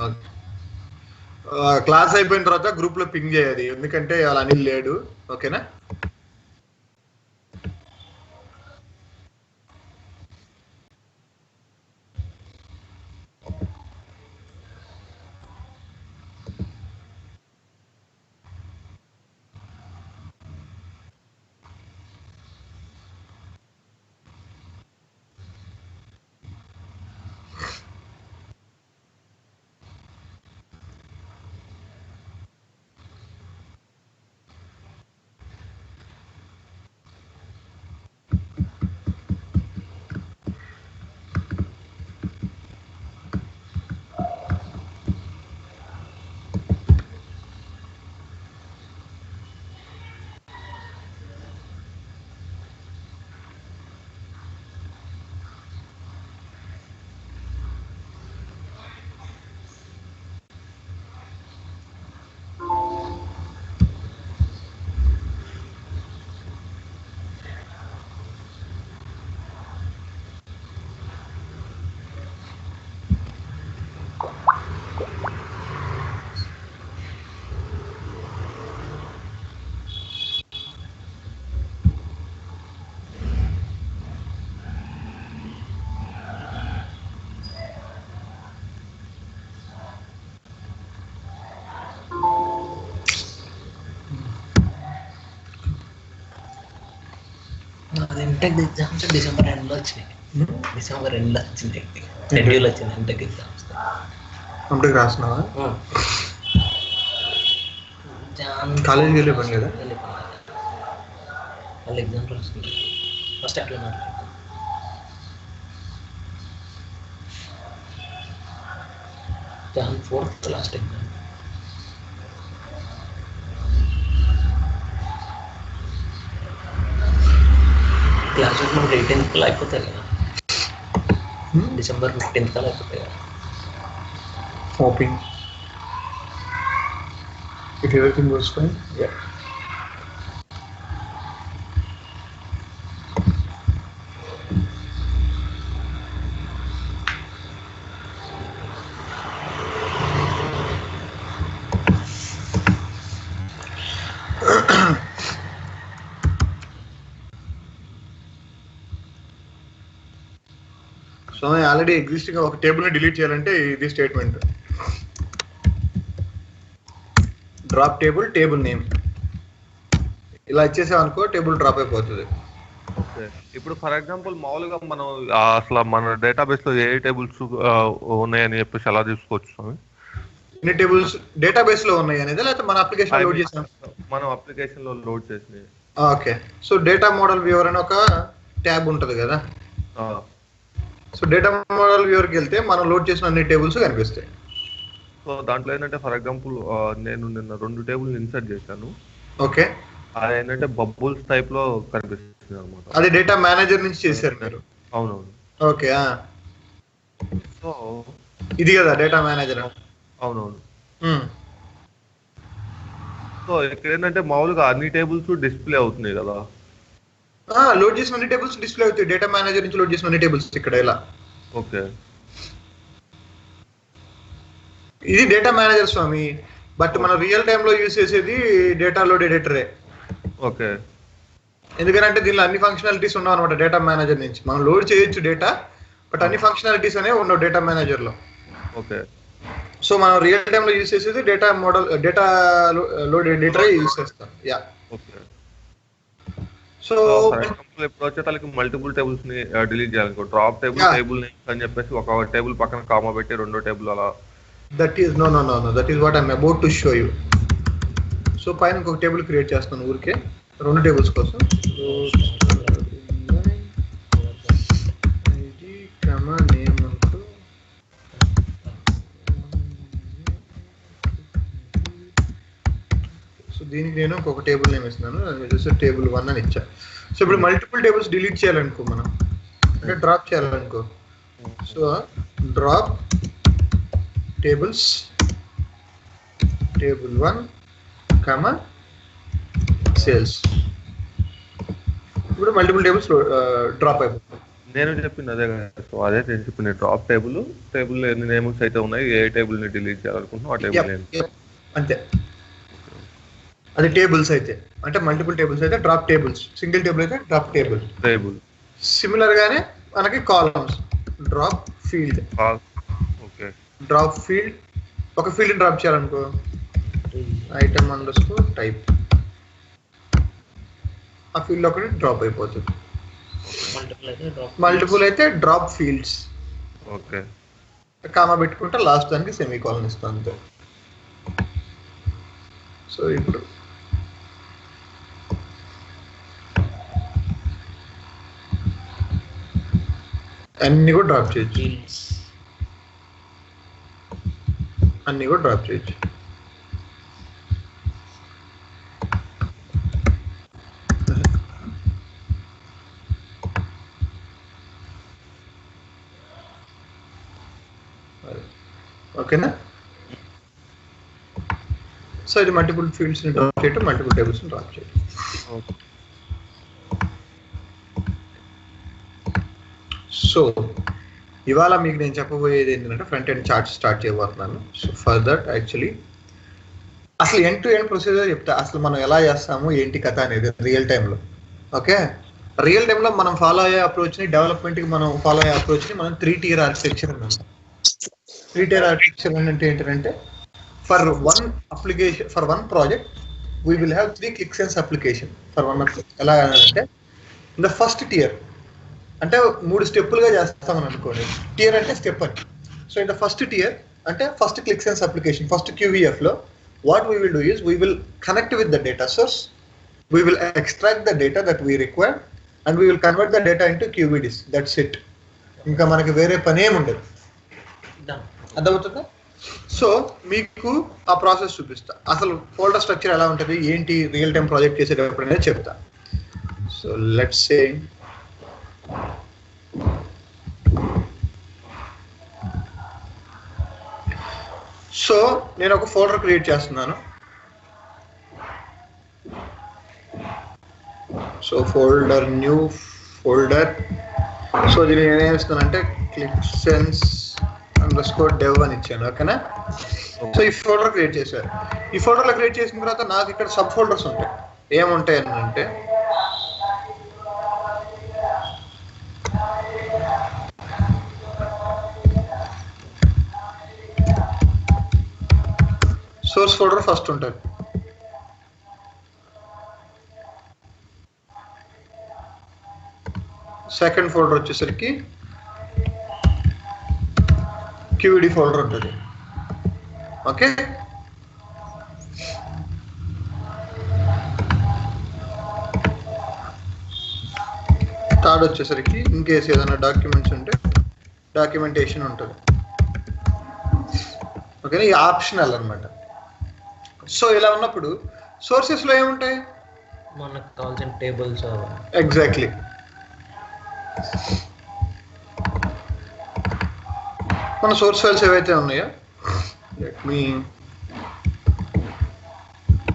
Okay. Class అయిపోయిన తర్వాత group లో పింగ్ చేయాలి, ఎందుకంటే వాళ్ళ అనిల్ లేడు. ఓకేనా? అది ఇంటెక్ ఎగ్జామ్స్ డిసెంబర్ ఎండ్లో వచ్చినాయి. డిసెంబర్ ఎండ్లో వచ్చింది, షెడ్యూల్ వచ్చింది ఇంటెక్ ఎగ్జామ్స్. కంప్లీట్ రాసినావా? కాలేజీకి వెళ్ళే పని లేదా? వాళ్ళు ఎగ్జామ్ రాసుకుంటారు ఫస్ట్ అట్లా మాట్లాడతారు. Jan 4th last exam. Classes మనకి 18th కల్లా అయిపోతాయి కదా, డిసెంబర్ 15th కల్లా అయిపోతాయి కదా. Hoping if everything goes fine. Yeah. So already existing ఒక టేబుల్ ని డిలీట్ చేయాలంటే ఇది statement, drop table table name. ఇలా ఇచ్చేసాం అనుకో టేబుల్ డ్రాప్ అయిపోతుంది. ఓకే, ఇప్పుడు ఫర్ ఎగ్జాంపుల్ మామూలుగా మనం అసలు మన డేటాబేస్ లో ఏ టేబుల్స్ ఉన్నాయని చెప్పేసి ఎలా తీసుకోవచ్చు? ఎన్ని టేబుల్స్ డేటాబేస్ లో ఉన్నాయి అనేది, లేకపోతే మన అప్లికేషన్ లోడ్ చేసాం? మనం అప్లికేషన్ లో లోడ్ చేసి. Okay, so data model viewer అని ఒక ట్యాబ్ ఉంటుంది కదా. సో డేటా మోడల్ వ్యూవర్కి వెళ్తే మనం లోడ్ చేసిన అన్ని టేబుల్స్ కనిపిస్తాయి. సో దాంట్లో ఏంటంటే ఫర్ ఎగ్జాంపుల్ నేను నిన్న 2 టేబుల్ ఇన్సర్ట్ చేశాను. ఓకే, అది ఏంటంటే బబుల్స్ టైప్ లో కనిపిస్తుంది అనమాట. అది డేటా మేనేజర్ నుంచి చేశారు మీరు? అవునవును. ఓకే, సో ఇది కదా డేటా మేనేజర్? అవునవును. సో ఇక్కడ ఏంటంటే మామూలుగా అన్ని టేబుల్స్ డిస్ప్లే అవుతున్నాయి కదా. లోడ్ చేసిన అన్ని టేబుల్స్ డిస్ప్లే అవుతాయి, డేటా మేనేజర్ నుంచి లోడ్ చేసిన అన్ని టేబుల్స్ ఇక్కడ ఇలా. ఓకే, ఇది డేటా మేనేజర్ స్వామి, బట్ మనం రియల్ టైమ్ లో యూజ్ చేసేది డేటా లోడ్ ఎడిటరే. ఓకే, ఎందుకంటే దీనిలో అన్ని ఫంక్షనాలిటీస్ ఉన్నావు అనమాట. డేటా మేనేజర్ నుంచి మనం లోడ్ చేయొచ్చు డేటా, బట్ అన్ని ఫంక్షనాలిటీస్ అనేవి ఉండవు డేటా మేనేజర్ లో. ఓకే, సో మనం రియల్ టైమ్ లో యూజ్ చేసేది డేటా మోడల్, డేటా లోడ్ ఎడిటరే యూజ్ చేస్తాం. Yeah, okay. So for example ఇప్పుడు వచ్చేటానికి మల్టిపుల్ టేబుల్స్ ని డిలీట్ చేయాలనుకో, డ్రాప్ టేబుల్ టేబుల్ నేమ్స్ అని చెప్పేసి ఒక టేబుల్ పక్కన కామా పెట్టి రెండో టేబుల్ అలా. That is no, that is what I'm about to show you. So పైన ఇంకొక టేబుల్ క్రియేట్ చేస్తాను ఊరికే 2 టేబుల్స్ కోసం. నేమ్ అంటూ సో దీనికి నేను ఇంకొక టేబుల్ నేమ్ ఇస్తున్నాను, చూస్తే టేబుల్ 1 అని ఇచ్చా. సో ఇప్పుడు మల్టిపుల్ టేబుల్స్ డిలీట్ చేయాలనుకో మనం, అంటే డ్రాప్ చేయాలనుకో, so drop tables table 1 comma sales. ఇప్పుడు మల్టిపుల్ టేబుల్స్ డ్రాప్ అయిపోతాయి. నేను చెప్పింది అదే కదా. సో అదే నేను చెప్పింది, డ్రాప్ టేబుల్ ఎన్ని నేమ్స్ అయితే ఉన్నాయి, ఏ టేబుల్ ని డిలీట్ చేయాలనుకుంటున్నాం ఆ టేబుల్ నేమ్. అంతే. అది టేబుల్స్ అయితే, అంటే మల్టిపుల్ టేబుల్స్ అయితే డ్రాప్ టేబుల్స్, సింగిల్ టేబుల్ అయితే డ్రాప్ టేబుల్. సిమిలర్ గానే మనకి columns drop field. Okay, drop field, ఒక ఫీల్డ్ డ్రాప్ చేయాలనుకో ఐటమ్ అండర్స్కోర్ టైప్, ఆ ఫీల్డ్ ఒకటి డ్రాప్ అయిపోతుంది. మల్టిపుల్ అయితే డ్రాప్ ఫీల్డ్స్. ఓకే, కామా పెట్టుకుంటే లాస్ట్ దానికి సెమీ కాలన్ ఇస్తాం అంతే. సో ఇప్పుడు అన్ని కూడా డ్రాప్ చేయొచ్చు, అన్ని కూడా డ్రాప్ చేయొచ్చు. ఓకేనా? సో ఇది మల్టిపుల్ ఫీల్డ్స్ ని డ్రాప్ చేయటం, మల్టిపుల్ టేబుల్స్ ని డ్రాప్ చేయటం. సో ఇవాళ మీకు నేను చెప్పబోయేది ఏంటంటే ఫ్రంట్ ఎండ్ చార్ట్ స్టార్ట్ చేయబోతున్నాను. సో ఫర్ దట్ యాక్చువల్లీ అసలు ఎండ్ టు ఎండ్ ప్రొసీజర్ చెప్తా, అసలు మనం ఎలా చేస్తాము ఏంటి కథ అనేది రియల్ టైంలో. ఓకే, రియల్ టైంలో మనం ఫాలో అయ్యే అప్రోచ్ని, డెవలప్మెంట్కి మనం ఫాలో అయ్యే అప్రోచ్ని మనం 3-tier ఆర్కిటెక్చర్ అన్నాం. 3-tier ఆర్కిటెక్చర్ అంటే ఏంటంటే for one application, for one project we will have 3 ClickSense application for one. ఎలా అంటే ఇన్ ద ఫస్ట్ టియర్ అంటే 3 స్టెప్పులుగా చేస్తామని అనుకోండి. టియర్ అంటే స్టెప్ అని. So in the first tier అంటే first ClickSense application, first QVF లో what we will do is we will connect with the data source, we will extract the data that we require and we will convert the data into QVDs. That's it. ఇంకా మనకి వేరే పని ఏమి ఉండదు. అర్థమవుతుందా? So మీకు ఆ process చూపిస్తా, అసలు ఫోల్డర్ స్ట్రక్చర్ ఎలా ఉంటుంది ఏంటి రియల్ టైం ప్రాజెక్ట్ చేసేటప్పుడు అనేది చెప్తా. సో లెట్స్ సే సో నేను ఒక ఫోల్డర్ క్రియేట్ చేస్తున్నాను. So folder, new folder. So దీన్ని నేనేం ఇస్తానంటే ClickSense_dev అని ఇచ్చాను. ఓకేనా? సో ఈ ఫోల్డర్ క్రియేట్ చేశారు. ఈ ఫోల్డర్లో క్రియేట్ చేసిన తర్వాత నాకు ఇక్కడ సబ్ ఫోల్డర్స్ ఉంటాయి. ఏముంటాయి అంటే సోర్స్ ఫోల్డర్ ఫస్ట్ ఉంటుంది. సెకండ్ ఫోల్డర్ వచ్చేసరికి QED ఫోల్డర్ ఉంటుంది. ఓకే, థర్డ్ వచ్చేసరికి ఇన్కేస్ ఏదైనా డాక్యుమెంట్స్ ఉంటే డాక్యుమెంటేషన్ ఉంటుంది. ఓకేనా? ఈ ఆప్షనల్ అన్నమాట. సో ఇలా ఉన్నప్పుడు సోర్సెస్ లో ఏముంటాయి మనకు కావాల్సిన టేబుల్స్. ఎగ్జాక్ట్లీ. మన సోర్స్ ఫైల్స్ ఏవైతే ఉన్నాయో, let me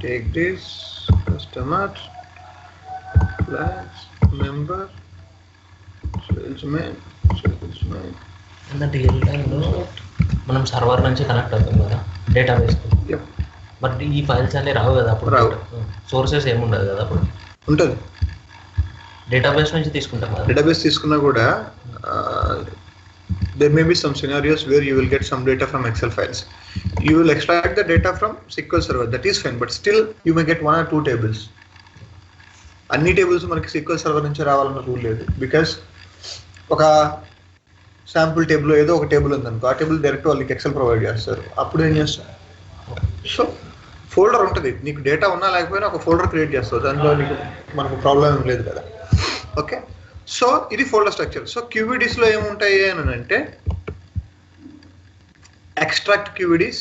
take this customer class member salesmen. అంటే రియల్ టైంలో మనం సర్వర్ నుంచి కనెక్ట్ అవుతాం కదా డేటాబేస్. బట్ ఈ ఫైల్స్ అన్నీ రావు కదా అప్పుడు. రావు. సోర్సెస్ ఏముండదు కదా అప్పుడు. ఉంటుంది, డేటాబేస్ నుంచి తీసుకుంటాం కదా. డేటాబేస్ తీసుకున్నా కూడా there may be some scenarios where you will get some data from Excel files. You will extract the data from SQL Server, that is fine, but still you may get 1 or 2 tables. అన్ని tables మనకి SQL Server నుంచి రావాలన్న rule లేదు. Because ఒక sample table ఏదో ఒక table ఉందనుకో, ఆ టేబుల్ డైరెక్ట్ వాళ్ళకి ఎక్సెల్ ప్రొవైడ్ చేస్తారు. అప్పుడు ఏం చేస్తారు? సో ఫోల్డర్ ఉంటుంది, నీకు డేటా ఉన్నా లేకపోయినా ఒక ఫోల్డర్ క్రియేట్ చేస్తావు, దాంట్లో నీకు మనకు ప్రాబ్లం ఏం లేదు కదా. ఓకే, సో ఇది ఫోల్డర్ స్ట్రక్చర్. సో QVDs లో ఏముంటాయి అని అంటే ఎక్స్ట్రాక్ట్ QVDs,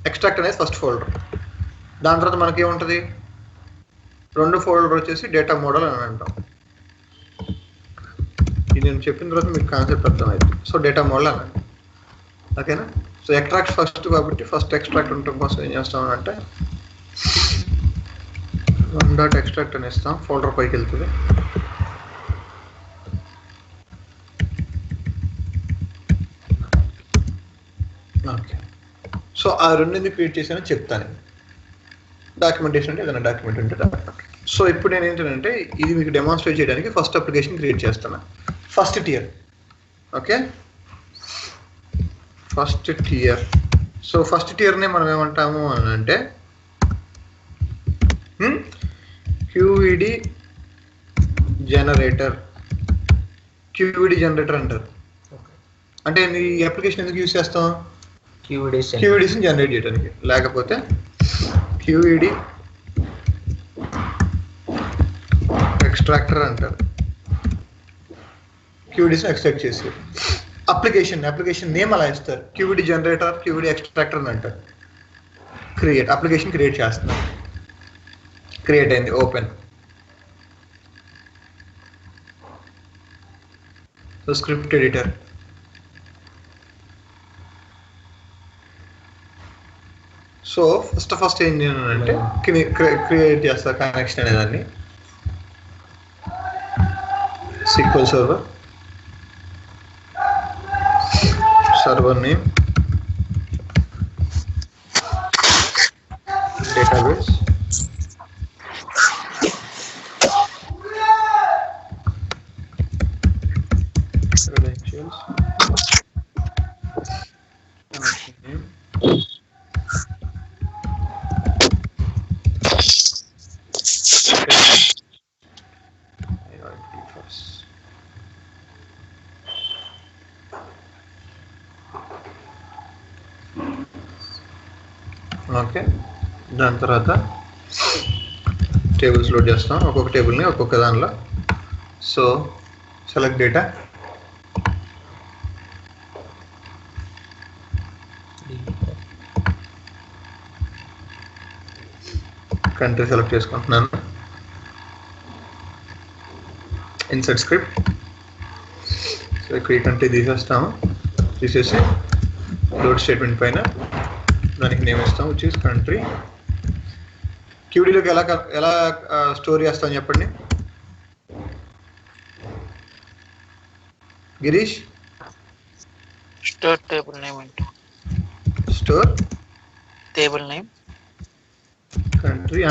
ఎక్స్ట్రాక్ట్ అనేది ఫస్ట్ ఫోల్డర్. దాని తర్వాత మనకి ఏముంటుంది, 2 ఫోల్డర్ వచ్చేసి డేటా మోడల్ అని అంటాం. ఇది నేను చెప్పిన తర్వాత మీకు కాన్సెప్ట్ అర్థమైంది. సో డేటా మోడల్ అని అంటాం. ఓకేనా? సో ఎక్స్ట్రాక్ట్ ఫస్ట్ కాబట్టి ఫస్ట్ ఎక్స్ట్రాక్ట్ ఉండటం కోసం ఏం చేస్తామని అంటే 1.extract అని ఇస్తాం, ఫోల్డర్ పైకి వెళ్తుంది. ఓకే, సో ఆ రెండింటిని క్రియేట్ చేశానని చెప్తాను. డాక్యుమెంటేషన్ అంటే ఏదైనా డాక్యుమెంట్ ఉంటే డాక్యుమెంట్. సో ఇప్పుడు నేను ఏంటంటే ఇది మీకు డెమాన్స్ట్రేట్ చేయడానికి ఫస్ట్ అప్లికేషన్ క్రియేట్ చేస్తాను. First tier. Okay, first tier. So first టియర్ని మనం ఏమంటాము అని అంటే క్యూఈడి జనరేటర్. క్యూఈడి జనరేటర్ అంటారు. అంటే ఈ అప్లికేషన్ ఎందుకు యూజ్ చేస్తాం? క్యూఈడిస్ని జనరేట్ చేయడానికి. లేకపోతే క్యూఈడి ఎక్స్ట్రాక్టర్ అంటారు. క్యూఈడిస్ని ఎక్స్ట్రాక్ట్ చేసి అప్లికేషన్ నేమ్ అలా ఇస్తారు. క్యూఈడి జనరేటర్, క్యూఈడి ఎక్స్ట్రాక్టర్ అని అంటారు. అప్లికేషన్ క్రియేట్ చేస్తున్నారు. క్రియేట్ అయింది. Open. So script editor. So first ఏం చేయాలంటే క్రియేట్ చేస్తా కనెక్షన్ అనేదాన్ని. SQL server name, database, credentials, connection name, okay. దాని తర్వాత టేబుల్స్ లోడ్ చేస్తాం, ఒక్కొక్క టేబుల్ని ఒక్కొక్క దానిలో. So select data, country select చేసుకుంటున్నాను. Insert script. సో ఇక్కడ ఈ కంట్రీ తీసేస్తాము. తీసేసి లోడ్ స్టేట్మెంట్ పైన దానికి నేమ్ ఇస్తాం, విచ్ ఇస్ కంట్రీ. క్యూడీలోకి ఎలా స్టోర్ చేస్తాం చెప్పండి గిరీష్. స్టోర్ టేబుల్ నేమ్ అంటే స్టోర్ టేబుల్ నేమ్ కంట్రీ.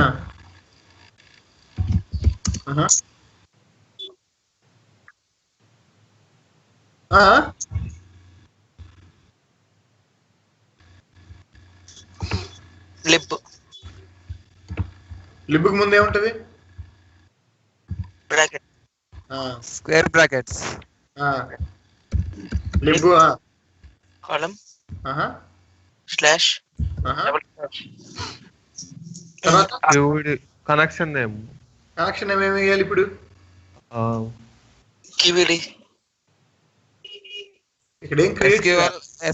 లిబ్కి ముందు ఏముంటది? Bracket, square brackets. Lib column slash double slash. తర్వాత కనెక్షన్ నేమ్. కనెక్షన్ నేమ్ ఏమి వేయాలి ఇప్పుడు? క్యూఈడి. ఇక్కడ ఏం క్రియేట్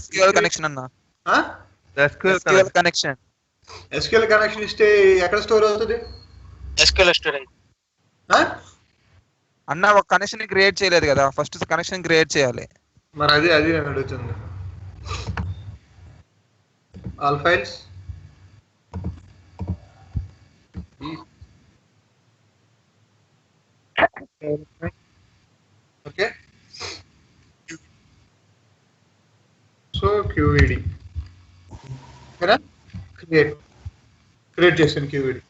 SQL కనెక్షన్ అన్న. SQL connection. SQL కనెక్షన్ ఇస్తే ఎక్కడ స్టోర్ అవుతుంది? SQL స్టోర్ అన్న ఒక కనెక్షన్ క్రియేట్ చేయలేదు కదా, ఫస్ట్ కనెక్షన్ క్రియేట్ చేయాలి. మరి అది నేను అడుగుతుంది. All files okay. So QED create చేసాను. క్యూఈడి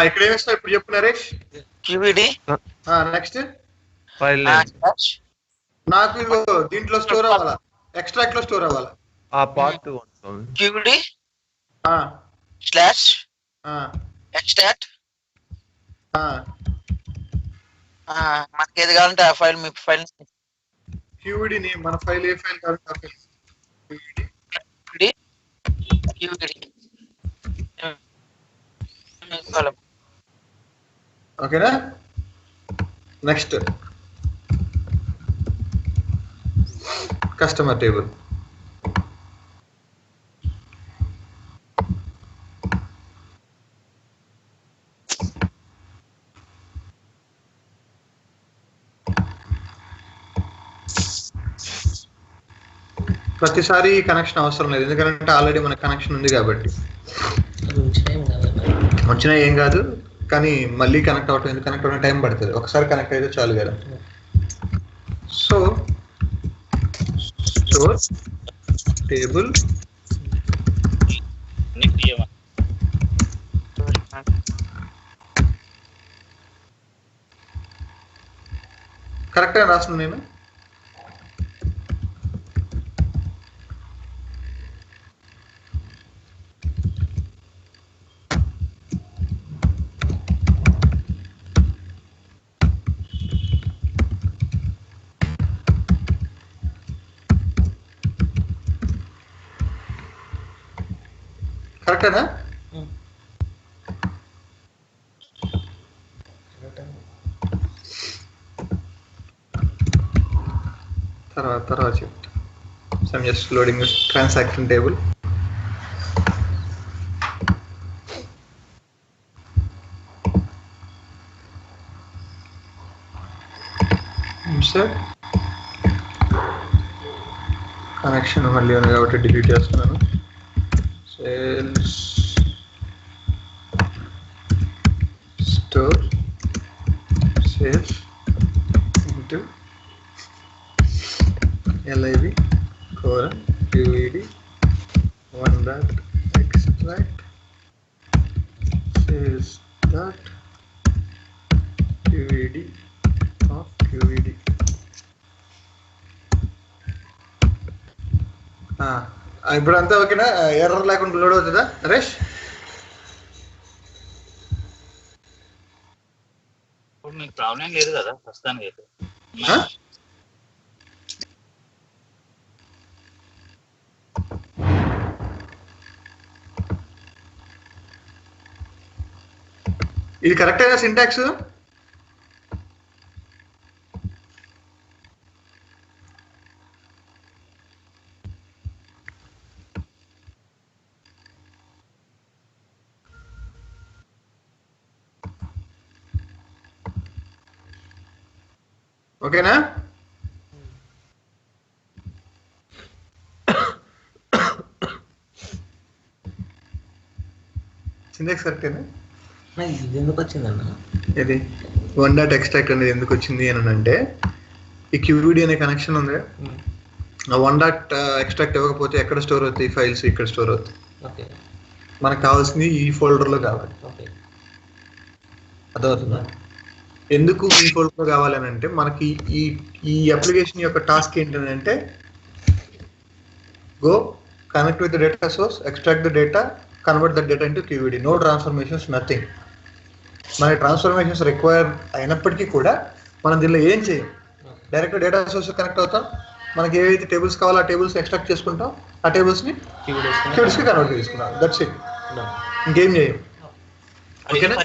ఇక్కడ ఏమిస్తా ఇప్పుడు చెప్పు నరేష్. క్యూఈడి నెక్స్ట్ ఫైల్ నాకు ఇగో దీంట్లో స్టోర్ అవ్వాలా, ఎక్స్ట్రాక్ట్ లో స్టోర్ అవ్వాలా. ఆ పార్ట్ క్యూఈడి స్లాష్ ఎక్స్ట్రాక్ట్. మనకి ఏది కావాలంటే ఆ ఫైల్, మీ ఫైల్ క్యూఈడి నేమ్, మన ఫైల్ ఏ ఫైల్ కావాలంటే ఆ ఫైల్ క్యూఈడి. ఓకేనా? Next customer table. ప్రతిసారి కనెక్షన్ అవసరం లేదు, ఎందుకంటే ఆల్రెడీ మన కనెక్షన్ ఉంది కాబట్టి. వచ్చినా ఏం కాదు, కానీ మళ్ళీ కనెక్ట్ అవ్వడం టైం పడుతుంది. ఒకసారి కనెక్ట్ అయితే చాలు కదా. సో స్టోర్ టేబుల్ కరెక్ట్గా రాస్తున్నాను నేను. కరెక్టేనా? తర్వాత చెప్తా. So I'm just loading transaction table. Insert connection మళ్ళీ ఉంది కాబట్టి డిలీట్ చేస్తున్నాను. Sales store sales into LIV QED 1 dot extract sales dot QED of QED. ఇప్పుడు అంతా ఓకేనా? ఎర్రర్ లేకుండా లోడ్ అవుతుందా నరేష్? ఇప్పుడు మీకు ప్రాబ్లం లేదు కదా ప్రస్తుతానికి అయితే? ఇది కరెక్ట్ అయినా సింటాక్స్? ఓకేనా? సింటాక్స్ కరెక్టేనా? ఇది ఎందుకు వచ్చిందన్న? ఇది 1 డాట్ ఎక్స్ట్రాక్ట్ అనేది ఎందుకు వచ్చింది అని అంటే, ఈ QED అనే కనెక్షన్ ఉంది. ఆ 1 డాట్ ఎక్స్ట్రాక్ట్ ఇవ్వకపోతే ఎక్కడ స్టోర్ అవుతాయి ఫైల్స్? ఇక్కడ స్టోర్ అవుతాయి. మనకు కావాల్సింది ఈ ఫోల్డర్లో కావాలి. అర్థమవుతుందా? ఎందుకు ఈ ఫోల్డర్లో కావాలి అని అంటే, మనకి ఈ అప్లికేషన్ యొక్క టాస్క్ ఏంటంటే, go connect with the data source, extract the data, convert the data into QED. No transformations, nothing. మన ట్రాన్స్ఫర్మేషన్స్ రిక్వైర్ అయినప్పటికీ కూడా మనం దీనిలో ఏం చేయం. డైరెక్ట్ డేటా సోర్స్ కనెక్ట్ అవుతాం. మనకి ఏవైతే టేబుల్స్ కావాలో ఆ టేబుల్స్ ఎక్స్ట్రాక్ట్ చేసుకుంటాం. ఆ టేబుల్స్ని QEDస్కి కన్వర్ట్ చేసుకుంటాం. That's it. ఇంకేం చేయం. ఓకేనా?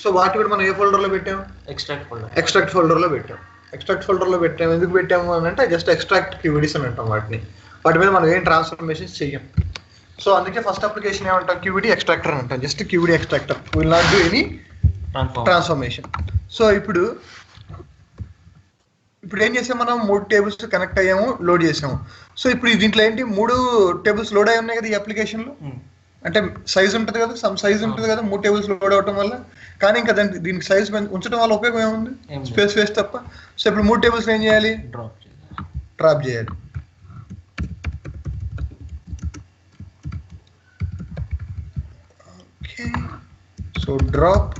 సో వాటి కూడా మనం ఏ ఫోల్డర్లో పెట్టాం? ఎక్స్ట్రాక్ట్ ఫోల్డర్లో పెట్టాం. ఎందుకు పెట్టాము అని అంటే, జస్ట్ ఎక్స్ట్రాక్ట్ QEDs అని అంటాం వాటిని. వాటి మీద మనం ఏం ట్రాన్స్ఫర్మేషన్స్ చెయ్యం. సో అందుకే ఫస్ట్ అప్లికేషన్ ఏమంటాం? QED ఎక్స్ట్రాక్టర్ అని అంటాం. Just QED extractor, will not do any transformation. So ఇప్పుడు ఏం చేసాం మనం? 3 టేబుల్స్ కనెక్ట్ అయ్యాము, లోడ్ చేసాము. సో ఇప్పుడు దీంట్లో ఏంటి? 3 టేబుల్స్ లోడ్ అయి ఉన్నాయి కదా ఈ అప్లికేషన్లో. అంటే సైజ్ ఉంటుంది కదా, సమ్ సైజ్ ఉంటుంది కదా 3 టేబుల్స్ లోడ్ అవడం వల్ల. కానీ ఇంకా దీనికి సైజ్ ఉంచడం వల్ల ఉపయోగం ఏముంది? స్పేస్ వేస్ట్ తప్ప. సో ఇప్పుడు 3 టేబుల్స్ ఏం చేయాలి? డ్రాప్ చేయాలి. Okay, so drop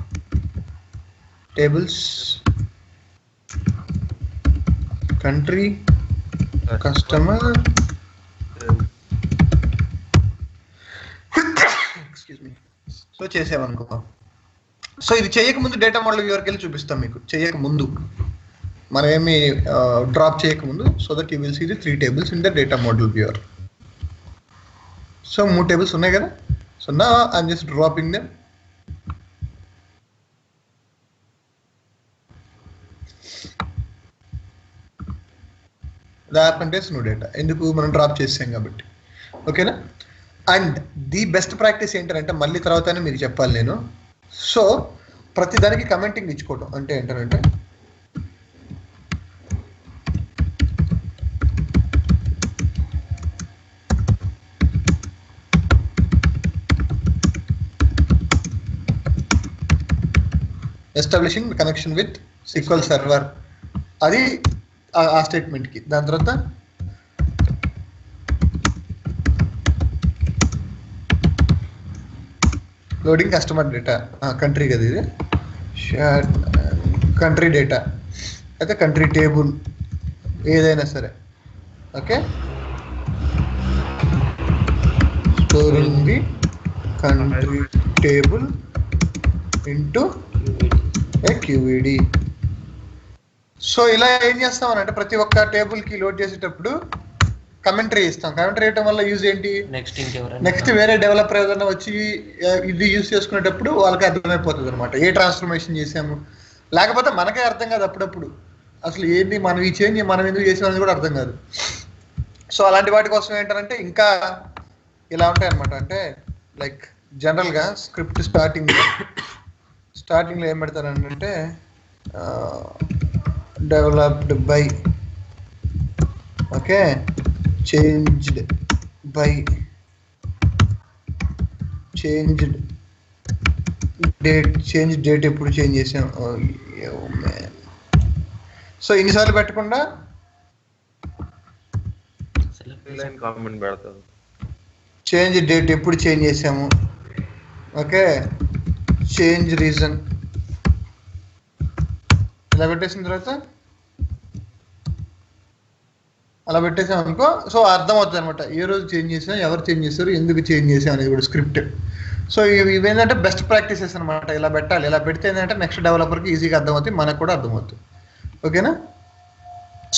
tables country customer so చేసామనుకో. సో ఇది చేయకముందు డేటా మోడల్ వ్యూవర్కి వెళ్ళి చూపిస్తాం మీకు. చేయకముందు మనం ఏమి డ్రాప్ చేయకముందు. So that you will see the 3 tables in the data model viewer. So 3 tables ఉన్నాయి కదా. సో నా I'm just dropping them. The app అంటే స్నో డేటా. ఎందుకు? మనం డ్రాప్ చేసాం కాబట్టి. ఓకేనా? అండ్ ది బెస్ట్ ప్రాక్టీస్ ఏంటంటే, మళ్ళీ తర్వాత మీకు చెప్పాలి నేను. సో ప్రతిదానికి కమెంటింగ్ ఇచ్చుకోవటం అంటే ఏంటంటే, establishing connection with SQL server, అది ఆ స్టేట్మెంట్కి. దాని తర్వాత లోడింగ్ కస్టమర్ డేటా, కంట్రీ కదా ఇది, కంట్రీ డేటా అయితే కంట్రీ టేబుల్ ఏదైనా సరే. Okay, storing the country table into A QED. So ఇలా ఏం చేస్తామనంటే ప్రతి ఒక్క టేబుల్కి లోడ్ చేసేటప్పుడు కమెంటరీ ఇస్తాం. కమెంటరీ ఇవ్వడం వల్ల యూజ్ ఏంటి, నెక్స్ట్ వేరే డెవలపర్ ఏదైనా వచ్చి ఇది యూజ్ చేసుకునేటప్పుడు వాళ్ళకి అర్థమైపోతుంది అనమాట ఏ ట్రాన్స్ఫర్మేషన్ చేసాము. లేకపోతే మనకే అర్థం కాదు అప్పుడప్పుడు, అసలు ఏంటి మనం ఈ చేంజ్ మనం ఎందుకు చేసామని కూడా అర్థం కాదు. సో అలాంటి వాటి కోసం ఏంటంటే ఇంకా ఇలా ఉంటాయి అనమాట. అంటే లైక్ జనరల్గా స్క్రిప్ట్ స్టార్టింగ్లో ఏం పెడతారంటే developed by, okay, changed by, change date ఎప్పుడు చేంజ్ చేసాం. సో ఇన్నిసార్లు పెట్టకుండా కామెంట్ పెడతారు, చేంజ్ డేట్ ఎప్పుడు చేంజ్ చేసాము, ఓకే, చేంజ్ రీజన్ ఇలా పెట్టేసిన తర్వాత అలా పెట్టేసాం అనుకో. సో అర్థమవుతుంది అనమాట ఏ రోజు చేంజ్ చేసాం, ఎవరు చేంజ్ చేస్తారు, ఎందుకు చేంజ్ చేసాం అనేది కూడా స్క్రిప్ట్. సో ఇవేంటంటే బెస్ట్ ప్రాక్టీసెస్ అనమాట. ఇలా పెట్టాలి, ఇలా పెడితే ఏంటంటే నెక్స్ట్ డెవలపర్కి ఈజీగా అర్థమవుతుంది, మనకు కూడా అర్థమవుతుంది. ఓకేనా?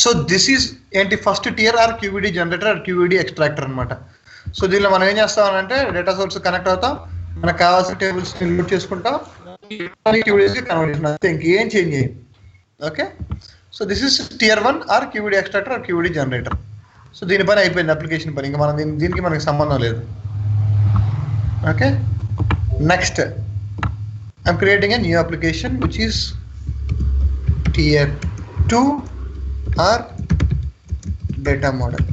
సో దిస్ ఈజ్ ఏంటి first tier or QED generator or QED extractor అనమాట. సో దీనిలో మనం ఏం చేస్తామనంటే డేటా సోర్స్ కనెక్ట్ అవుతాం, మనకు కావాల్సిన టేబుల్స్ లోడ్ చేసుకుంటాం, QEDకి కన్వర్ట్ చేసిన అంతే, ఇంకేం చేంజ్ చేయం. Okay, so this is tier 1 or QED extractor or QED generator. So దీని పని అయిపోయింది, అప్లికేషన్ పని, ఇంకా మనం దీనికి మనకి సంబంధం లేదు. Okay, next I'm creating a new application which is tier 2 or data model.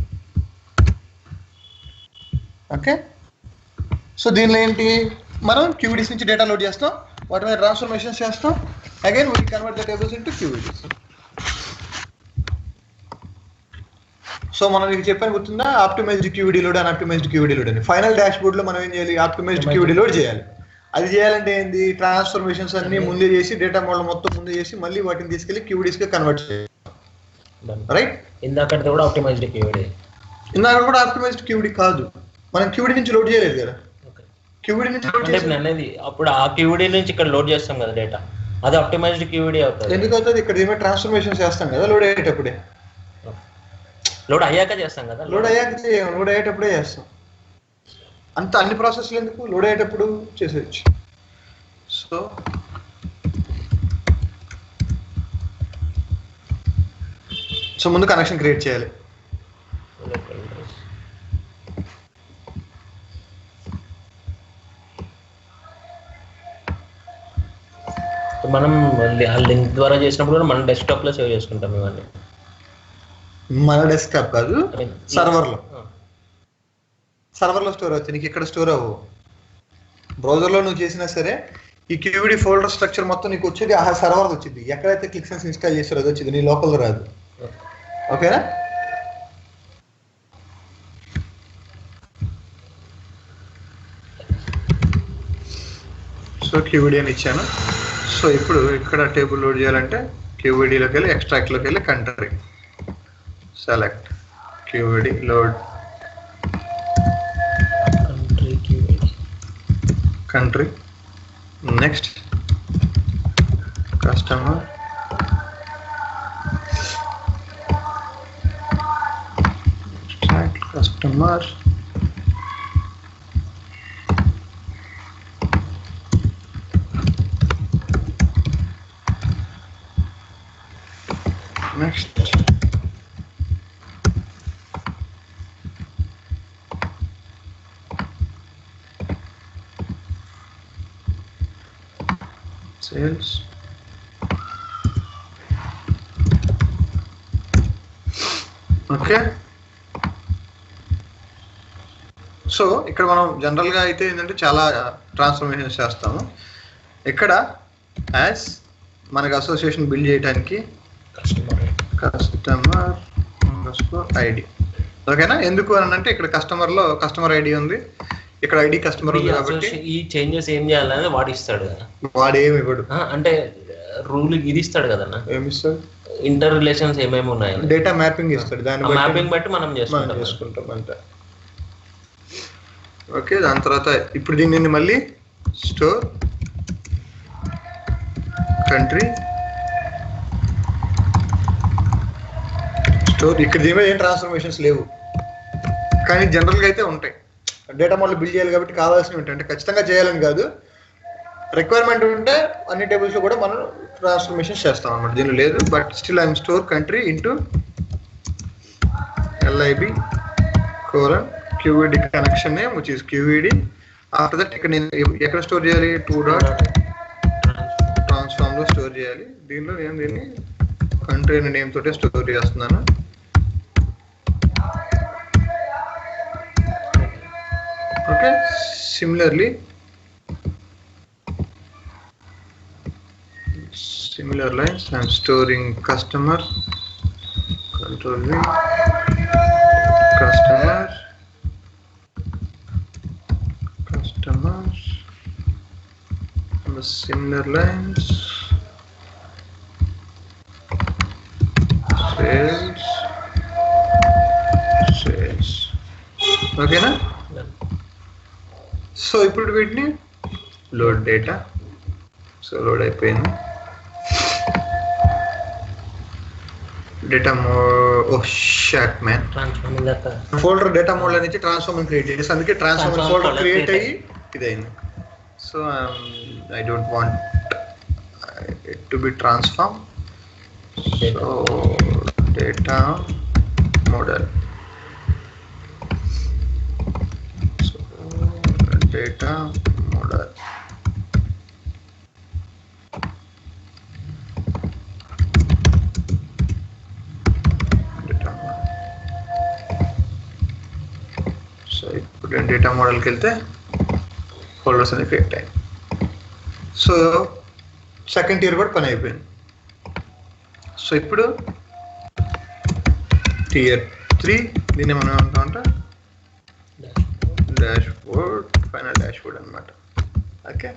Okay, so దీనిలో ఏంటి, మనం QEDs నుంచి డేటా లోడ్ చేస్తాం, వాటి మీద ట్రాన్స్ఫర్మేషన్స్ చేస్తాం, again we convert the tables into QEDs. So మనం ఇది చెప్పని గుర్తుందా, ఆప్టిమైజ్డ్ QED లోడ్ అని, ఆప్టిమైజ్డ్ QED లోడ్ అని. ఫైనల్ డాష్ బోర్డ్ లో మనం ఏం చేయాలి, ఆప్టిమైజ్డ్ QED లోడ్ చేయాలి. అది చేయాలంటే ఏంది, ట్రాన్స్ఫర్మేషన్స్ అన్ని ముందే చేసి డేటా మోడల్ మొత్తం ముందే చేసి మళ్ళీ వాటిని తీసుకెళ్లి QEDs కి కన్వర్ట్ చేయాలి. రైట్, ఇందాక కూడా ఆప్టిమైజ్డ్ QED, ఇందాక కూడా ఆప్టిమైజ్డ్ QED కాదు, మనం QED నుంచి లోడ్ చేయలేదు కదా. QED నుంచి లోడ్ చేసి అనేది అప్పుడు ఆ QED నుంచి ఇక్కడ లోడ్ చేస్తాం కదా డేటా, అది ఆప్టిమైజ్డ్ QED అవుతుంది. ఎందుకు అవుతుంది, ఇక్కడ ఏమైనా ట్రాన్స్ఫర్మేషన్ చేస్తాం కదా లోడ్ అయ్యేటప్పుడే, లోడ్ అయ్యాక చేస్తాం కదా, లోడ్ అయ్యాక లోడ్ అయ్యేటప్పుడే చేస్తాం. అంత అన్ని ప్రాసెస్లు ఎందుకు, లోడ్ అయ్యేటప్పుడు చేసేయచ్చు. సో ముందు కనెక్షన్ క్రియేట్ చేయాలి. మనం లింక్ ద్వారా చేసినప్పుడు కూడా మనం డెస్క్టాప్ లో సేవ్ చేసుకుంటాం ఇవన్నీ. మన డెస్క్టాప్ కాదు, సర్వర్లో స్టోర్ అవుతుంది, నీకు ఇక్కడ స్టోర్ అవ్వవు. బ్రౌజర్లో నువ్వు చేసినా సరే ఈ QED ఫోల్డర్ స్ట్రక్చర్ మొత్తం నీకు వచ్చేది ఆ సర్వర్ వచ్చింది, ఎక్కడైతే క్లిక్సెన్స్ ఇన్స్టాల్ చేస్తారో అది వచ్చింది, నీ లోకల్ రాదు. ఓకేనా? సో QED అని ఇచ్చాను. సో ఇప్పుడు ఇక్కడ టేబుల్ లోడ్ చేయాలంటే QEDలోకి వెళ్ళి ఎక్స్ట్రాక్ట్లోకి వెళ్ళి country select QED load country, next customer, customer, next sales, okay. So ఇక్కడ మనం జనరల్గా అయితే ఏంటంటే చాలా ట్రాన్స్ఫర్మేషన్స్ చేస్తాము. ఇక్కడ యాజ్ మనకి అసోసియేషన్ బిల్డ్ చేయడానికి కస్టమర్ ఐడి. ఓకేనా? ఎందుకు అని అంటే ఇక్కడ కస్టమర్లో కస్టమర్ ఐడి ఉంది, ఇక్కడ ఐడి కస్టమర్ ఉంది కాబట్టి ఈ చేంజెస్ ఏం చేయాలని వాడు ఇస్తాడు కదా, వాడు ఏమి ఇవ్వడు. అంటే రూల్ ఇది ఇస్తాడు కదన్నా, ఏమి ఇస్తాడు? ఇంటర్ రిలేషన్స్ ఏమేమి ఉన్నాయి డేటా మ్యాపింగ్ ఇస్తాడు, దాన్ని మ్యాపింగ్ బట్టి మనం చేసుకుంటాం అంతే. ఓకే, దాని తర్వాత ఇప్పుడు దీన్ని మళ్ళీ స్టోర్ కంట్రీ స్టోర్. ఇక్కడ దీని మీద ఏం ట్రాన్స్ఫర్మేషన్స్ లేవు, కానీ జనరల్గా అయితే ఉంటాయి. డేటా మోడల్ బిల్డ్ చేయాలి కాబట్టి కావాల్సినవి ఉంటాయి. అంటే ఖచ్చితంగా చేయాలని కాదు, రిక్వైర్మెంట్ ఉంటే అన్ని టేబుల్స్లో కూడా మనం ట్రాన్స్ఫర్మేషన్స్ చేస్తాం అన్నమాట. దీనిలో లేదు, but still I'm store country into LIB colon QED connection name which is QED. After that ఇక్కడ నేను ఎక్కడ స్టోర్ చేయాలి? 2 ట్రాన్స్ఫార్మ్ లో స్టోర్ చేయాలి. దీనిలో నేను దీన్ని కంట్రీ అనే నేమ్ తోటే స్టోర్ చేస్తున్నాను. Okay, similar lines I'm storing customer, control V, customer and the similar lines sales. ఓకేనా? సో ఇప్పుడు వీటిని లోడ్ డేటా. సో లోడ్ అయిపోయింది. Data shot man folder data mode నుంచి ట్రాన్స్ఫార్మర్ క్రియేట్ చేసి, అందుకే ట్రాన్స్ఫార్మర్ ఫోల్డర్ క్రియేట్ అయ్యి ఇదైంది. So I don't want it to be transform. So data model, so data model data మోడల్కి వెళ్తే ఫోల్డర్స్ అనేది create అయ్యాయి. సో సెకండ్ టియర్ కూడా పని అయిపోయింది. సో ఇప్పుడు టియర్ 3 దీన్ని మనం ఏమంటామంటే dashboard, final dashboard అనమాట. Okay,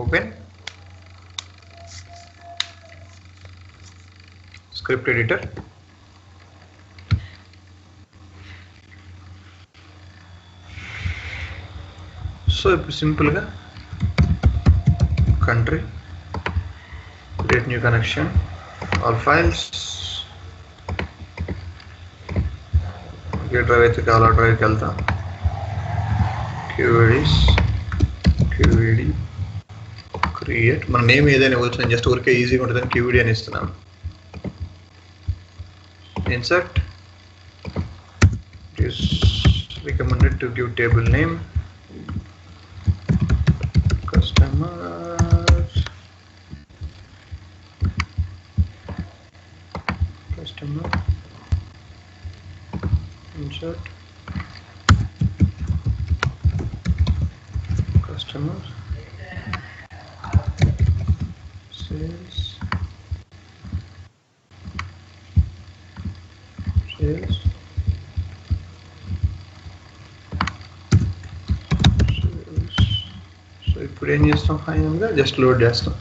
open script editor. So ఇప్పుడు సింపుల్గా country, create new connection, all files, ఏ డ్రైవ్ అయితే కావాలో డ్రైవ్కి వెళ్తాం, QED క్రియేట్. మన నేమ్ ఏదైనా ఇవ్వచ్చు, నేను జస్ట్ ఊరికే ఈజీగా ఉంటుందని QED అని ఇస్తున్నాను. Insert, it is recommended to give table name customer insert customer sales so ఇప్పుడు ఏం చేస్తాం? ఫైనల్గా జస్ట్ లోడ్ చేస్తాం.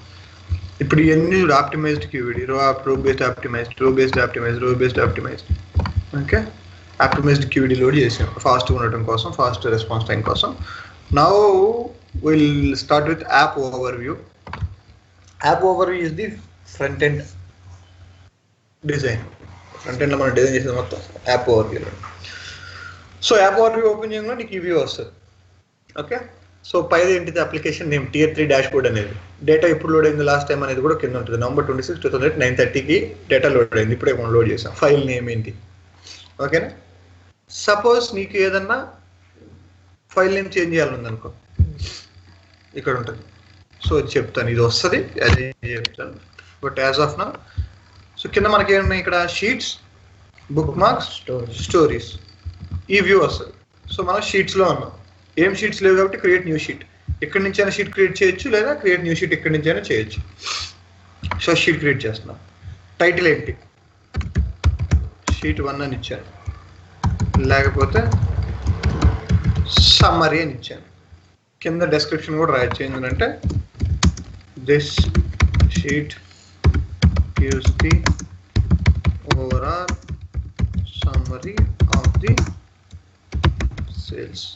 ఇప్పుడు ఇవన్నీ optimized QED, row based optimized. Okay, optimized QED load చేసాం ఫాస్ట్గా ఉండటం కోసం, ఫాస్ట్ రెస్పాన్స్ టైం కోసం. Now will start with app overview. App overview is the front end design. Front ఎండ్లో మనం డిజైన్ చేసేది మొత్తం యాప్ ఓవర్వ్యూలో. సో యాప్ ఓవర్వ్యూ ఓపెన్ చేయడంలో నీకు ఈ వ్యూ వస్తుంది. ఓకే, సో పైది ఏంటిది? Application name Tier 3 dash board అనేది. డేటా ఎప్పుడు లోడ్ అయింది లాస్ట్ టైం అనేది కూడా కింద ఉంటుంది. November 26, 2008 9:30కి డేటా లోడ్ అయింది. ఇప్పుడే మనం లోడ్ చేసాం. ఫైల్ నేమ్ ఏంటి? ఓకేనా? సపోజ్ నీకు ఏదన్నా ఫైల్ నేమ్ చేంజ్ చేయాలని అనుకో, ఇక్కడ ఉంటుంది. సో చెప్తాను, ఇది వస్తుంది, అది చెప్తాను. బట్ యాజ్ ఆఫ్ నా, సో కింద మనకి ఏమున్నాయి ఇక్కడ? షీట్స్, బుక్ మార్క్స్, స్టోరీస్, ఈ వ్యూ వస్తుంది. సో మనం షీట్స్లో ఉన్నాం. ఏం షీట్స్ లేవు కాబట్టి క్రియేట్ న్యూ షీట్. ఇక్కడి నుంచి అయినా షీట్ క్రియేట్ చేయొచ్చు, లేదా క్రియేట్ న్యూ షీట్ ఇక్కడి నుంచి అయినా చేయొచ్చు. సో షీట్ క్రియేట్ చేస్తున్నాం. టైటిల్ ఏంటి? షీట్ 1 అని ఇచ్చాను, లేకపోతే సమ్మరీ అని ఇచ్చాను. కింద డెస్క్రిప్షన్ కూడా రాయొచ్చు. ఏంటంటే this sheet gives the overall summary of the sales.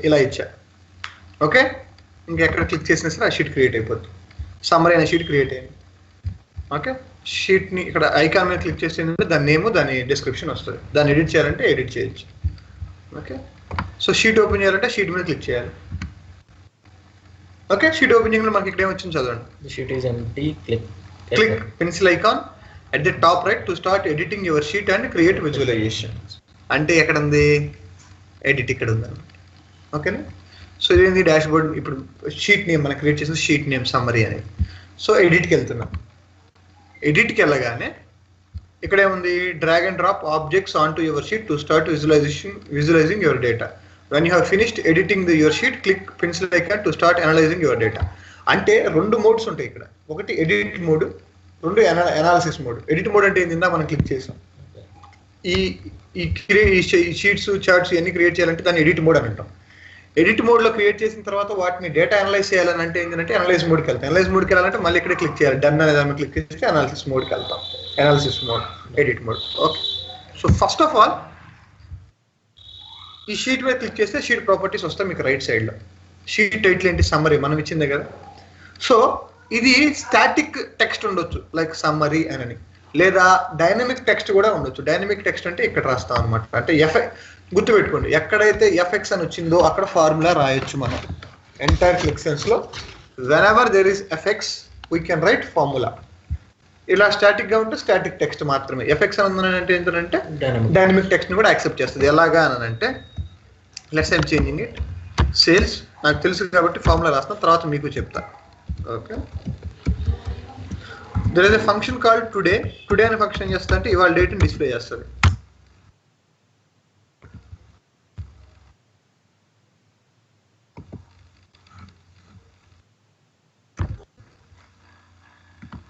ఇలా ఇచ్చా. ఓకే, ఇంకెక్కడ క్లిక్ చేసినా సరే ఆ షీట్ క్రియేట్ అయిపోతుంది. సమ్మరీ అనే షీట్ క్రియేట్ అయింది. ఓకే, షీట్ని ఇక్కడ ఐకాన్ మీద క్లిక్ చేస్తే దాని నేమ్, దాని డిస్క్రిప్షన్ వస్తుంది. దాన్ని ఎడిట్ చేయాలంటే ఎడిట్ చేయొచ్చు. ఓకే, సో షీట్ ఓపెన్ చేయాలంటే షీట్ మీద క్లిక్ చేయాలి. ఓకే, షీట్ ఓపెన్ చేయగానే మనకి ఇక్కడ ఏమొచ్చింది చదవండి. The sheet is empty. Click pencil icon at the top right to start editing your sheet and create visualization. అంటే ఎక్కడ ఉంది? ఎడిట్ ఇక్కడ ఉందన్నమాట. ఓకేనా? సో ఇదేంది? Dash board. ఇప్పుడు షీట్ నేమ్ మనం క్రియేట్ చేసిన షీట్ నేమ్ సమ్మరీ అనేది. సో ఎడిట్కి వెళ్తున్నాం. ఎడిట్కి వెళ్ళగానే ఇక్కడ ఏముంది? Drag and drop objects on to your sheet to start visualising your data. When you have finished editing your sheet click pencil icon to start analysing your data. అంటే 2 modes ఉంటాయి ఇక్కడ. ఒకటి edit mode, 2 analysis mode. Edit mode అంటే ఏంటంటే మనం click చేసాం. ఈ sheets charts ఇవన్నీ క్రియేట్ చేయాలంటే దాన్ని ఎడిట్ మోడ్ అని అంటాం. ఎడిట్ మోడ్లో క్రియేట్ చేసిన తర్వాత వాటిని డేటా అనలైజ్ చేయాలని అంటే ఏంటంటే అనలైజ్ మోడ్కి వెళ్తాం. అనలైజ్ మోడ్కి వెళ్ళాలంటే మళ్ళీ ఇక్కడ క్లిక్ చేయాలి. డన్ అనే దాన్ని క్లిక్ చేస్తే అనాలిసిస్ మోడ్కి వెళ్తాం. Analysis mode, edit mode. Okay, so first of all ఈ షీట్ మీద క్లిక్ చేస్తే షీట్ ప్రాపర్టీస్ వస్తాయి మీకు రైట్ సైడ్లో. షీట్ టైటిల్ ఏంటి? సమ్మరీ. మనం ఇచ్చిందే కదా. సో ఇది స్టాటిక్ టెక్స్ట్ ఉండొచ్చు, లైక్ సమ్మరీ అని, లేదా డైనమిక్ టెక్స్ట్ కూడా ఉండొచ్చు. డైనమిక్ టెక్స్ట్ అంటే ఇక్కడ రాస్తాం అనమాట. అంటే గుర్తుపెట్టుకోండి, ఎక్కడైతే ఎఫ్ఎక్స్ అని వచ్చిందో అక్కడ ఫార్ములా రాయొచ్చు మనం. ఎంటైర్ క్లిక్సెన్స్లో whenever there is effects we can write formula. ఇలా స్టాటిక్గా ఉంటే స్టాటిక్ టెక్స్ట్ మాత్రమే. ఎఫెక్ట్స్ అని అంటే ఏంటంటే డైనమిక్ టెక్స్ట్ని కూడా యాక్సెప్ట్ చేస్తుంది. ఎలాగా అని అంటే let's I'm changing it sales. నాకు తెలుసు కాబట్టి ఫార్ములా రాస్తాను, తర్వాత మీకు చెప్తా. Okay, there is a function called today. Today అనే ఫంక్షన్ చేస్తా అంటే ఇవాళ డేట్ని డిస్ప్లే చేస్తుంది.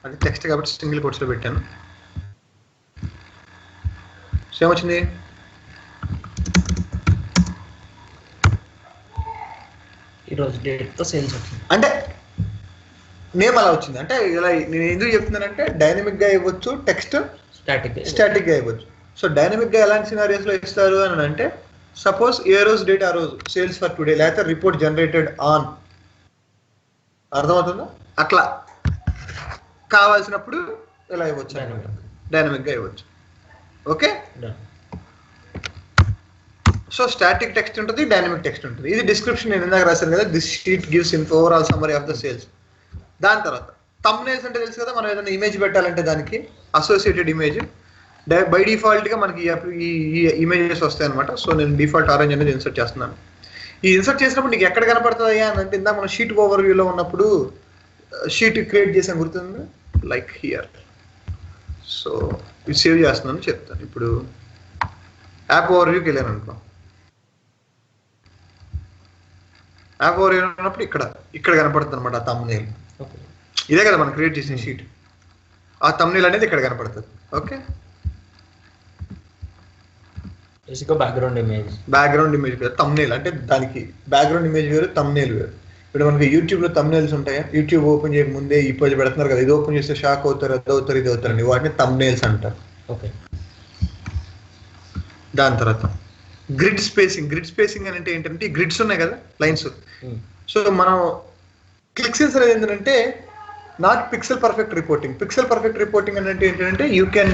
అది టెక్స్ట్ కాబట్టి సింగిల్ కోట్స్లో పెట్టాను. సో ఏమొచ్చింది? ఈరోజు డేట్తో సేల్స్ వచ్చింది. అంటే నేమ్ అలా వచ్చింది. అంటే ఇలా నేను ఎందుకు చెప్తున్నానంటే డైనమిక్గా ఇవ్వచ్చు, టెక్స్ట్ స్టాటిక్గా ఇవ్వచ్చు. సో డైనమిక్గా ఎలాంటి సినారియోస్లో ఇస్తారు అని అంటే సపోజ్ ఏ రోజు డేట్ ఆ రోజు సేల్స్ ఫర్ టుడే, లేకపోతే రిపోర్ట్ జనరేటెడ్ ఆన్. అర్థమవుతుందా? అట్లా కావాల్సినప్పుడు ఇలా ఇవ్వచ్చు, డైనమిక్గా ఇవ్వచ్చు. ఓకే, సో స్టాటిక్ టెక్స్ట్ ఉంటుంది, డైనమిక్ టెక్స్ట్ ఉంటుంది. ఇది డిస్క్రిప్షన్ నేను ఇందాక రాశాను కదా, this sheet gives overall summary of the sales. దాని తర్వాత థంబ్నెయిల్స్ అంటే తెలుసు కదా, మనం ఏదైనా ఇమేజ్ పెట్టాలంటే దానికి అసోసియేటెడ్ ఇమేజ్ బై డిఫాల్ట్గా మనకి ఈ ఇమేజెస్ వస్తాయి అనమాట. సో నేను డిఫాల్ట్ ఆరెంజ్ అనేది ఇన్సర్ట్ చేస్తున్నాను. ఈ ఇన్సర్ట్ చేసినప్పుడు నీకు ఎక్కడ కనపడుతుంది అని అంటే ఇందా మనం షీట్ ఓవర్ వ్యూలో ఉన్నప్పుడు షీట్ క్రియేట్ చేసాం, గుర్తుంది, లైక్ హియర్. సో ఇది సేవ్ చేస్తున్నాను, చెప్తాను. ఇప్పుడు యాప్ ఓవర్ వ్యూకి వెళ్ళాను అనుకో. యాప్ ఓవర్ వ్యూ ఉన్నప్పుడు ఇక్కడ కనపడుతుంది అనమాట ఆ థంబ్నెయిల్. ఇదే కదా మనం క్రియేట్ చేసిన షీట్. ఆ థంబ్నెయిల్ అనేది ఇక్కడ కనపడుతుంది. ఓకే, బ్యాక్గ్రౌండ్ ఇమేజ్ కదా థంబ్నెయిల్ అంటే. దానికి బ్యాక్గ్రౌండ్ ఇమేజ్ వేరు, థంబ్నెయిల్ వేరు. ఇప్పుడు మనకి యూట్యూబ్లో థంబ్నెయిల్స్ ఉంటాయా? యూట్యూబ్ ఓపెన్ చేయక ముందే ఈ పేజ్ పెడుతున్నారు కదా, ఇది ఓపెన్ చేస్తే షాక్ అవుతారు, అది అవుతారు, ఇది అవుతారండి. వాటిని థంబ్నెయిల్స్ అంటారు. ఓకే, దాని తర్వాత గ్రిడ్ స్పేసింగ్ అని అంటే ఏంటంటే గ్రిడ్స్ ఉన్నాయి కదా, లైన్స్. సో మనం క్లిక్సెన్స్ అనేది ఏంటంటే not pixel perfect reporting. Pixel perfect reporting అంటే ఏంటంటే you can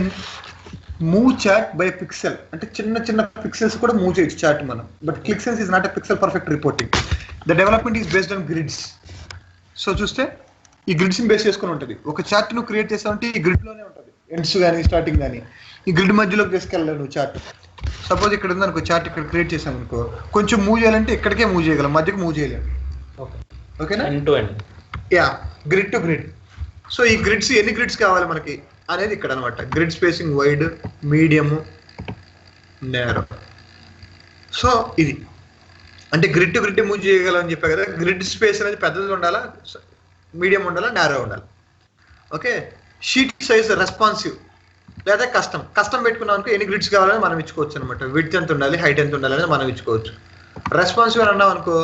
move chart by pixel. అంటే చిన్న చిన్న పిక్సెల్స్ కూడా మూవ్ చేయొచ్చు చాట్ మనం. But Qlik Sense is not a pixel perfect reporting. The development is based on grids. So చూస్తే ఈ గ్రిడ్స్ని బేస్ చేసుకుని ఉంటుంది. ఒక చార్ట్ నువ్వు క్రియేట్ చేస్తావంటే ఈ గ్రిడ్లోనే ఉంటుంది, ఎండ్స్ కానీ స్టార్టింగ్ కానీ. ఈ గ్రిడ్ మధ్యలోకి తీసుకెళ్ళాలి నువ్వు చార్ట్. సపోజ్ ఇక్కడ ఉంది అనుకో, చార్ట్ ఇక్కడ క్రియేట్ చేసాం అనుకో, కొంచెం మూవ్ చేయాలంటే ఇక్కడికే మూవ్ చేయగలం, మధ్యకి మూవ్ చేయలేము. ఓకేనా? Yeah, grid to grid. So ఈ గ్రిడ్స్ ఎన్ని గ్రిడ్స్ కావాలి మనకి అనేది ఇక్కడ అనమాట. Grid spacing wide, medium, narrow. So ఇది అంటే గ్రిడ్ టు గ్రిడ్ మూవ్ చేయగలని చెప్పా కదా. గ్రిడ్ స్పేస్ అనేది పెద్దది ఉండాలా, మీడియం ఉండాలా, నారో ఉండాలి. ఓకే. షీట్ సైజ్ రెస్పాన్సివ్ లేదా కస్టమ్ పెట్టుకున్నాం అనుకో ఎన్ని గ్రిడ్స్ కావాలని మనం ఇచ్చుకోవచ్చు అనమాట. విడ్త్ ఎంత ఉండాలి, హైట్ ఎంత ఉండాలి అనేది మనం ఇచ్చుకోవచ్చు. రెస్పాన్సివ్ అని అన్నాం అనుకో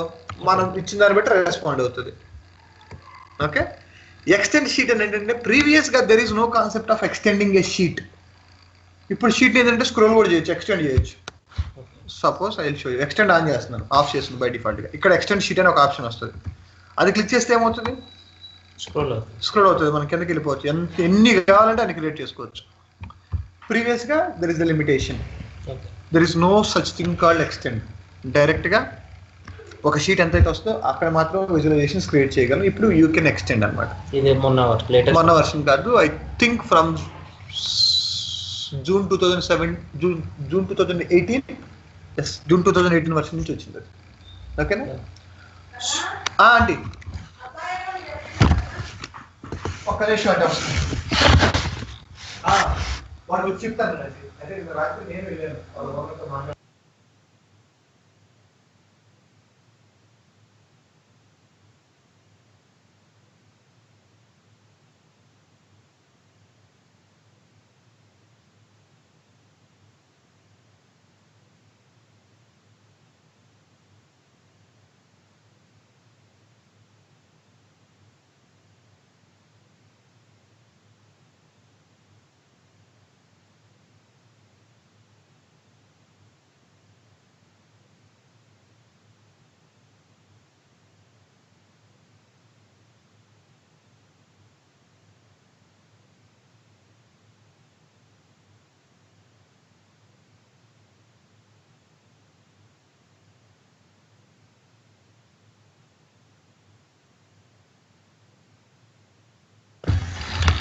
మనం ఇచ్చిన దాన్ని బట్టి రెస్పాండ్ అవుతుంది. ఓకే. ఎక్స్టెండ్ షీట్ అని ఏంటంటే ప్రీవియస్గా there is no concept of extending a sheet. ఇప్పుడు షీట్ ఏంటంటే స్క్రోల్ కూడా చేయొచ్చు, ఎక్స్టెండ్ చేయొచ్చు. Suppose I will show you. Extend on చేస్తున్నాను, ఆఫ్ చేస్తుంది బై డిఫాల్ట్గా. ఇక్కడ ఎక్స్టెండ్ షీట్ అని ఒక ఆప్షన్ వస్తుంది. అది క్లిక్ చేస్తే ఏమవుతుంది, స్క్రోల్ అవుతుంది, మనం కిందకి వెళ్ళిపోవచ్చు. ఎన్ని కావాలంటే అన్ని క్రియేట్ చేసుకోవచ్చు. ప్రీవియస్గా there is the limitation, there is no such thing called extend. డైరెక్ట్గా ఒక షీట్ ఎంతైతే వస్తుందో అక్కడ మాత్రం విజువలైజేషన్స్ క్రియేట్ చేయగలం. ఇప్పుడు యూ కెన్ ఎక్స్టెండ్ అనమాట. మొన్న వర్షన్ కాదు, I think from June 2018 June 2018 version నుంచి వచ్చింది అది. ఓకేనా ఆంటీ, ఒక్క నిమిషం అంటే వాళ్ళు చెప్తాను. అదే రాత్రి నేను వెళ్ళాను.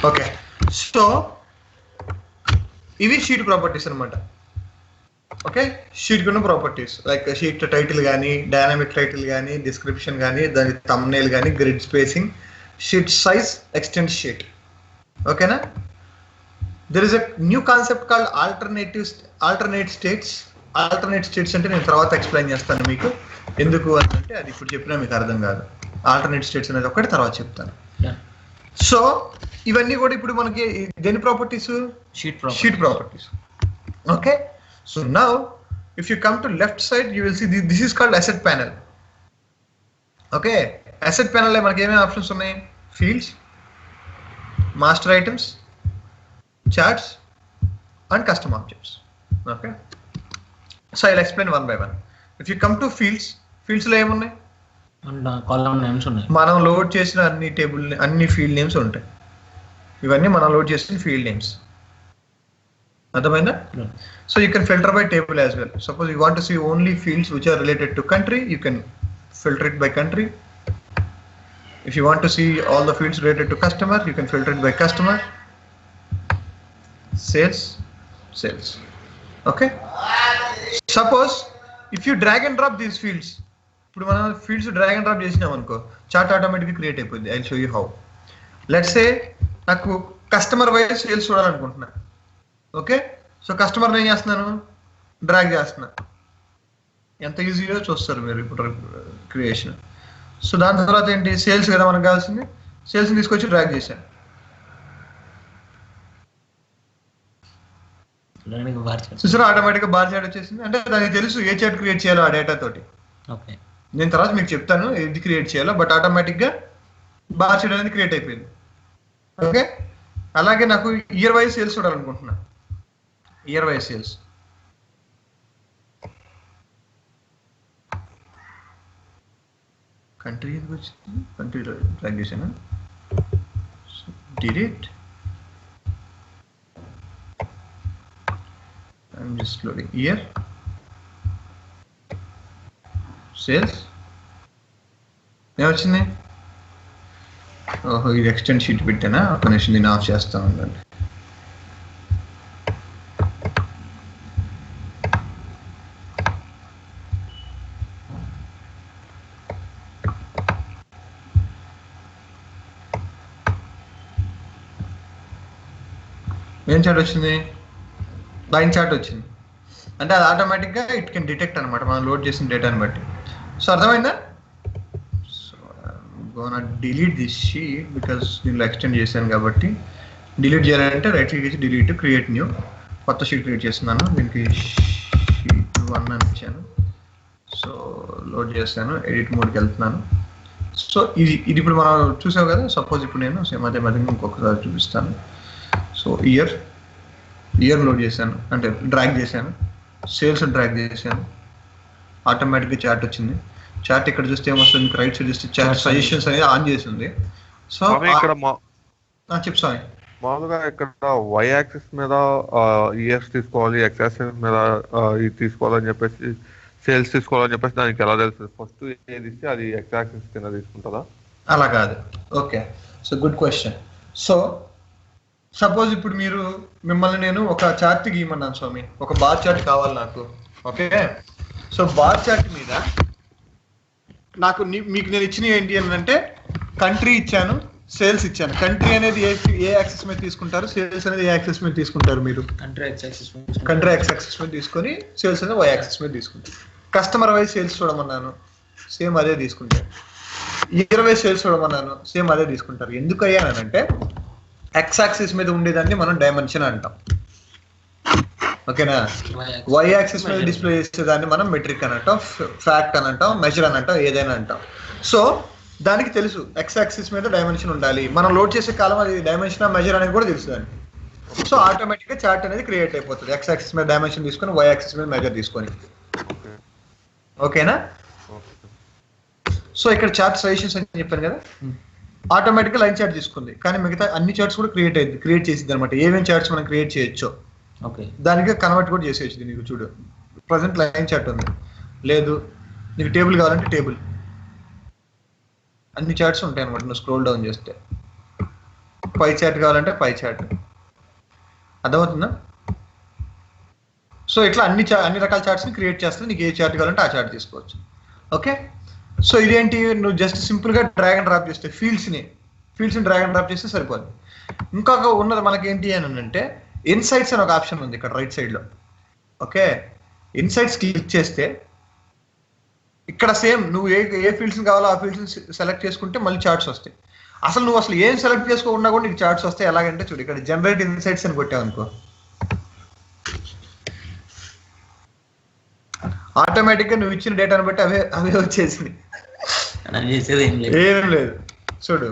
ఓకే. సో ఇవి షీట్ ప్రాపర్టీస్ అనమాట. ఓకే. షీట్ ఉన్న ప్రాపర్టీస్ లైక్ షీట్ టైటిల్ కానీ, డైనామిక్ టైటిల్ కానీ, డిస్క్రిప్షన్ కానీ, దాని థంబ్నెయిల్ కానీ, grid spacing, sheet size, extend sheet. ఓకేనా. There is a new concept called alternate states. Alternate states అంటే నేను తర్వాత ఎక్స్ప్లెయిన్ చేస్తాను మీకు. ఎందుకు అంటే అది ఇప్పుడు చెప్పినా మీకు అర్థం కాదు. ఆల్టర్నేట్ స్టేట్స్ అనేది ఒకటి తర్వాత చెప్తాను. సో ఇవన్నీ కూడా ఇప్పుడు మనకి దేని properties, sheet properties. Okay. So now if you come to left side you will see this is called asset panel. Okay. Asset ప్యానల్లో మనకి ఏమేమి ఆప్షన్స్ ఉన్నాయి, fields, master items, charts and custom objects. Okay. So I will explain one by one. If you come to ఫీల్డ్స్లో ఏమున్నాయి, column names ఉన్నాయి. మనం load చేసిన అన్ని ఫీల్డ్ నేమ్స్ ఉంటాయి. ఇవన్నీ మనం లోడ్ చేసిన ఫీల్డ్ నేమ్స్. అర్థమైందా? So you can filter by table as well. Suppose you want to see only fields which are related to country, you can filter it by country. If you want to see all the fields related to customer, you can filter it by customer. Sales. Okay. Suppose if you drag and drop these fields, ఇప్పుడు మనం fields drag and drop చేసినాం అనుకో chart ఆటోమేటిక్గా create అయిపోద్ది. I will show you how. Let's say నాకు customer wise sales చూడాలనుకుంటున్నా. Okay. So కస్టమర్ని ఏం చేస్తున్నాను, డ్రాగ్ చేస్తున్నా. ఎంత ఈజీగా చూస్తారు మీరు ఇప్పుడు క్రియేషన్. సో దాని తర్వాత ఏంటి, సేల్స్ కదా మనకు కావాల్సింది. సేల్స్ని తీసుకొచ్చి డ్రాగ్ చేశాను. చూసారా ఆటోమేటిక్గా బార్ చార్ట్ వచ్చేసింది. అంటే దానికి తెలుసు ఏ చార్ట్ క్రియేట్ చేయాలో ఆ డేటా తోటి. ఓకే. నేను తర్వాత మీకు చెప్తాను ఏది క్రియేట్ చేయాలో, బట్ ఆటోమేటిక్గా బార్ చార్ట్ అనేది క్రియేట్ అయిపోయింది. ఓకే. అలాగే నాకు ఇయర్ వైజ్ సేల్స్ చూడాలనుకుంటున్నా. ఇయర్ వైజ్ సేల్స్ కంట్రీ ఎందుకు వచ్చింది, కంట్రీలో డ్రాగ్ చేశాను. Delete. I'm just loading here. Sales ఏమొచ్చింది, ఓహో ఇది ఎక్స్టెండ్ షీట్ పెట్టానా, ఒక నిమిషం నేను ఆఫ్ చేస్తా ఉండండి. ఏం చార్ట్ వచ్చింది, లైన్ చార్ట్ వచ్చింది. అంటే అది ఆటోమేటిక్గా ఇట్ కెన్ డిటెక్ట్ అనమాట మనం లోడ్ చేసిన డేటాని బట్టి. సో అర్థమైందా? So gonna delete this sheet because దీనిలో ఎక్స్టెండ్ చేశాను కాబట్టి. డిలీట్ చేయాలంటే రైట్ క్లిక్ చేసి డిలీట్ క్రియేట్ న్యూ కొత్త షీట్ క్రియేట్ చేస్తున్నాను. దీనికి షీట్ 1 అని ఇచ్చాను. సో లోడ్ చేస్తాను, ఎడిట్ మోడ్కి వెళ్తున్నాను. సో ఇది ఇప్పుడు మనం చూసావు కదా. సపోజ్ ఇప్పుడు నేను సేమ్ అదే మాదిరిగా ఇంకొకసారి చూపిస్తాను. సో ఇయర్ లోడ్ చేశాను, అంటే డ్రాగ్ చేశాను, సేల్స్ డ్రాగ్ చేశాను, ఆటోమేటిక్గా చార్ట్ వచ్చింది. చార్ట్ ఇక్కడ చూస్తే ఏమొస్తుంది, రైట్ సైడ్ చూస్తే చార్ట్ సజెషన్స్ అనేది ఆన్ చేసింది. సో ఇక్కడ చెప్పు స్వామి. మామూలుగా ఇక్కడ వై యాక్సిస్ మీద ఇయర్స్ తీసుకోవాలి, ఎక్స్ యాక్సిస్ మీద ఇది తీసుకోవాలని చెప్పేసి, సేల్స్ తీసుకోవాలని చెప్పేసి దానికి ఎలా తెలుస్తుంది? ఫస్ట్ ఏది ఇస్తే అది ఎక్స్ యాక్సిస్ కింద తీసుకుంటుందా? అలా కాదు. Okay, so good question. So suppose ఇప్పుడు మిమ్మల్ని నేను ఒక చార్ట్ గీయమన్నాను స్వామి, ఒక బార్ చార్ట్ కావాలి నాకు. ఓకే, సో బార్ చార్ట్ మీద నాకు మీకు నేను ఇచ్చిన ఏంటి అంటే కంట్రీ ఇచ్చాను, సేల్స్ ఇచ్చాను. కంట్రీ అనేది ఏ యాక్సెస్ మీద తీసుకుంటారు, సేల్స్ అనేది ఏ యాక్సెస్ మీద తీసుకుంటారు? మీరు కంట్రీ ఎక్స్ యాక్సెస్ మీద తీసుకొని సేల్స్ అనేది వై యాక్సెస్ మీద తీసుకుంటారు. కస్టమర్ వైజ్ సేల్స్ చూడమన్నాను, సేమ్ అదే తీసుకుంటారు. ఇయర్ వైజ్ సేల్స్ చూడమన్నాను, సేమ్ అదే తీసుకుంటారు. ఎందుకు అయ్యానంటే ఎక్స్ యాక్సిస్ మీద ఉండేదాన్ని మనం డైమెన్షన్ అంటాం. ఓకేనా? వై యాక్సిస్ మీద డిస్ప్లే చేసేదాన్ని మనం మెట్రిక్ అని అంటాం, ఫ్యాక్ట్ అని అంటాం, మెజర్ అని అంటాం, ఏదైనా అంటాం. సో దానికి తెలుసు ఎక్స్ యాక్సిస్ మీద డైమెన్షన్ ఉండాలి. మనం లోడ్ చేసే కాలం అది డైమెన్షన్ మెజర్ అనేది కూడా తెలుసు దానికి. సో ఆటోమేటిక్గా చార్ట్ అనేది క్రియేట్ అయిపోతుంది ఎక్స్ యాక్సిస్ మీద డైమెన్షన్ తీసుకొని, వై యాక్సిస్ మీద మెజర్ తీసుకొని. ఓకేనా? సో ఇక్కడ చార్ట్ సజెషన్స్ అని చెప్పాను కదా, ఆటోమేటిక్గా లైన్ చార్ట్ తీసుకుంది. కానీ మిగతా అన్ని చార్ట్స్ కూడా క్రియేట్ చేసింది అనమాట. ఏమేమి చార్ట్స్ మనం క్రియేట్ చేయొచ్చో ఓకే, దానికి కన్వర్ట్ కూడా చేసేయచ్చు. నీకు చూడు, ప్రజెంట్ లైన్ చార్ట్ ఉంది. లేదు నీకు టేబుల్ కావాలంటే టేబుల్, అన్ని చార్ట్స్ ఉంటాయి అనమాట. నువ్వు స్క్రోల్ డౌన్ చేస్తే పై చార్ట్ కావాలంటే పై చార్ట్. అర్థమవుతుందా? సో ఇట్లా అన్ని రకాల చార్ట్స్ని క్రియేట్ చేస్తే నీకు ఏ చార్ట్ కావాలంటే ఆ చార్ట్ తీసుకోవచ్చు. ఓకే, సో ఇదేంటి, నువ్వు జస్ట్ సింపుల్గా డ్రాగ్ అండ్ డ్రాప్ చేస్తే ఫీల్డ్స్ని డ్రాగ్ అండ్ డ్రాప్ చేస్తే సరిపోదు. ఇంకొక ఉన్నది మనకి ఏంటి అని అంటే ఇన్సైట్స్ అని ఒక ఆప్షన్ ఉంది ఇక్కడ రైట్ సైడ్లో. ఓకే, ఇన్సైట్స్ క్లిక్ చేస్తే ఇక్కడ సేమ్ నువ్వు ఏ ఫీల్డ్స్ కావాలో ఆ ఫీల్డ్స్ సెలెక్ట్ చేసుకుంటే మళ్ళీ చార్ట్స్ వస్తాయి. నువ్వు అసలు ఏం సెలెక్ట్ చేసుకోకుండా కూడా నీకు చార్ట్స్ వస్తాయి. ఎలాగంటే చూడు, ఇక్కడ జనరేట్ ఇన్సైట్స్ అని కొట్టావు అనుకో, ఆటోమేటిక్గా నువ్వు ఇచ్చిన డేటాను బట్టి అవే వచ్చేసింది. ఏం లేదు. చూడు,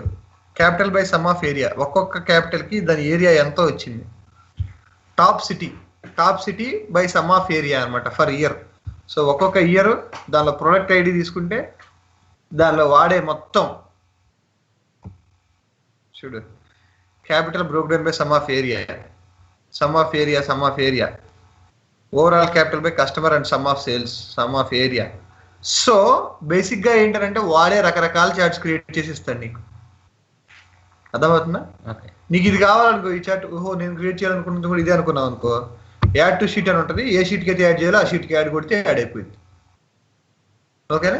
capital by some of area, ఒక్కొక్క క్యాపిటల్కి దాని ఏరియా ఎంతో వచ్చింది. Top city by some of area అనమాట ఫర్ ఇయర్. సో ఒక్కొక్క ఇయర్ దానిలో ప్రొడక్ట్ ఐడి తీసుకుంటే దానిలో వాడే మొత్తం చూడు, capital broke down by some of area, overall capital by customer and some of sales, some of area. So బేసిక్గా ఏంటంటే వాడే రకరకాల చార్ట్స్ క్రియేట్ చేసి ఇస్తాడు నీకు. అర్థమవుతుందా? నీకు ఇది కావాలనుకో, ఈ చార్ట్ నేను క్రియేట్ చేయాలనుకుంటుంది కూడా ఇదే అనుకున్నావు అనుకో, యాడ్ టు షీట్ అని ఉంటుంది. ఏ షీట్కి అయితే యాడ్ చేయాలో ఆ షీట్కి యాడ్ కొడితే యాడ్ అయిపోయింది. ఓకేనా?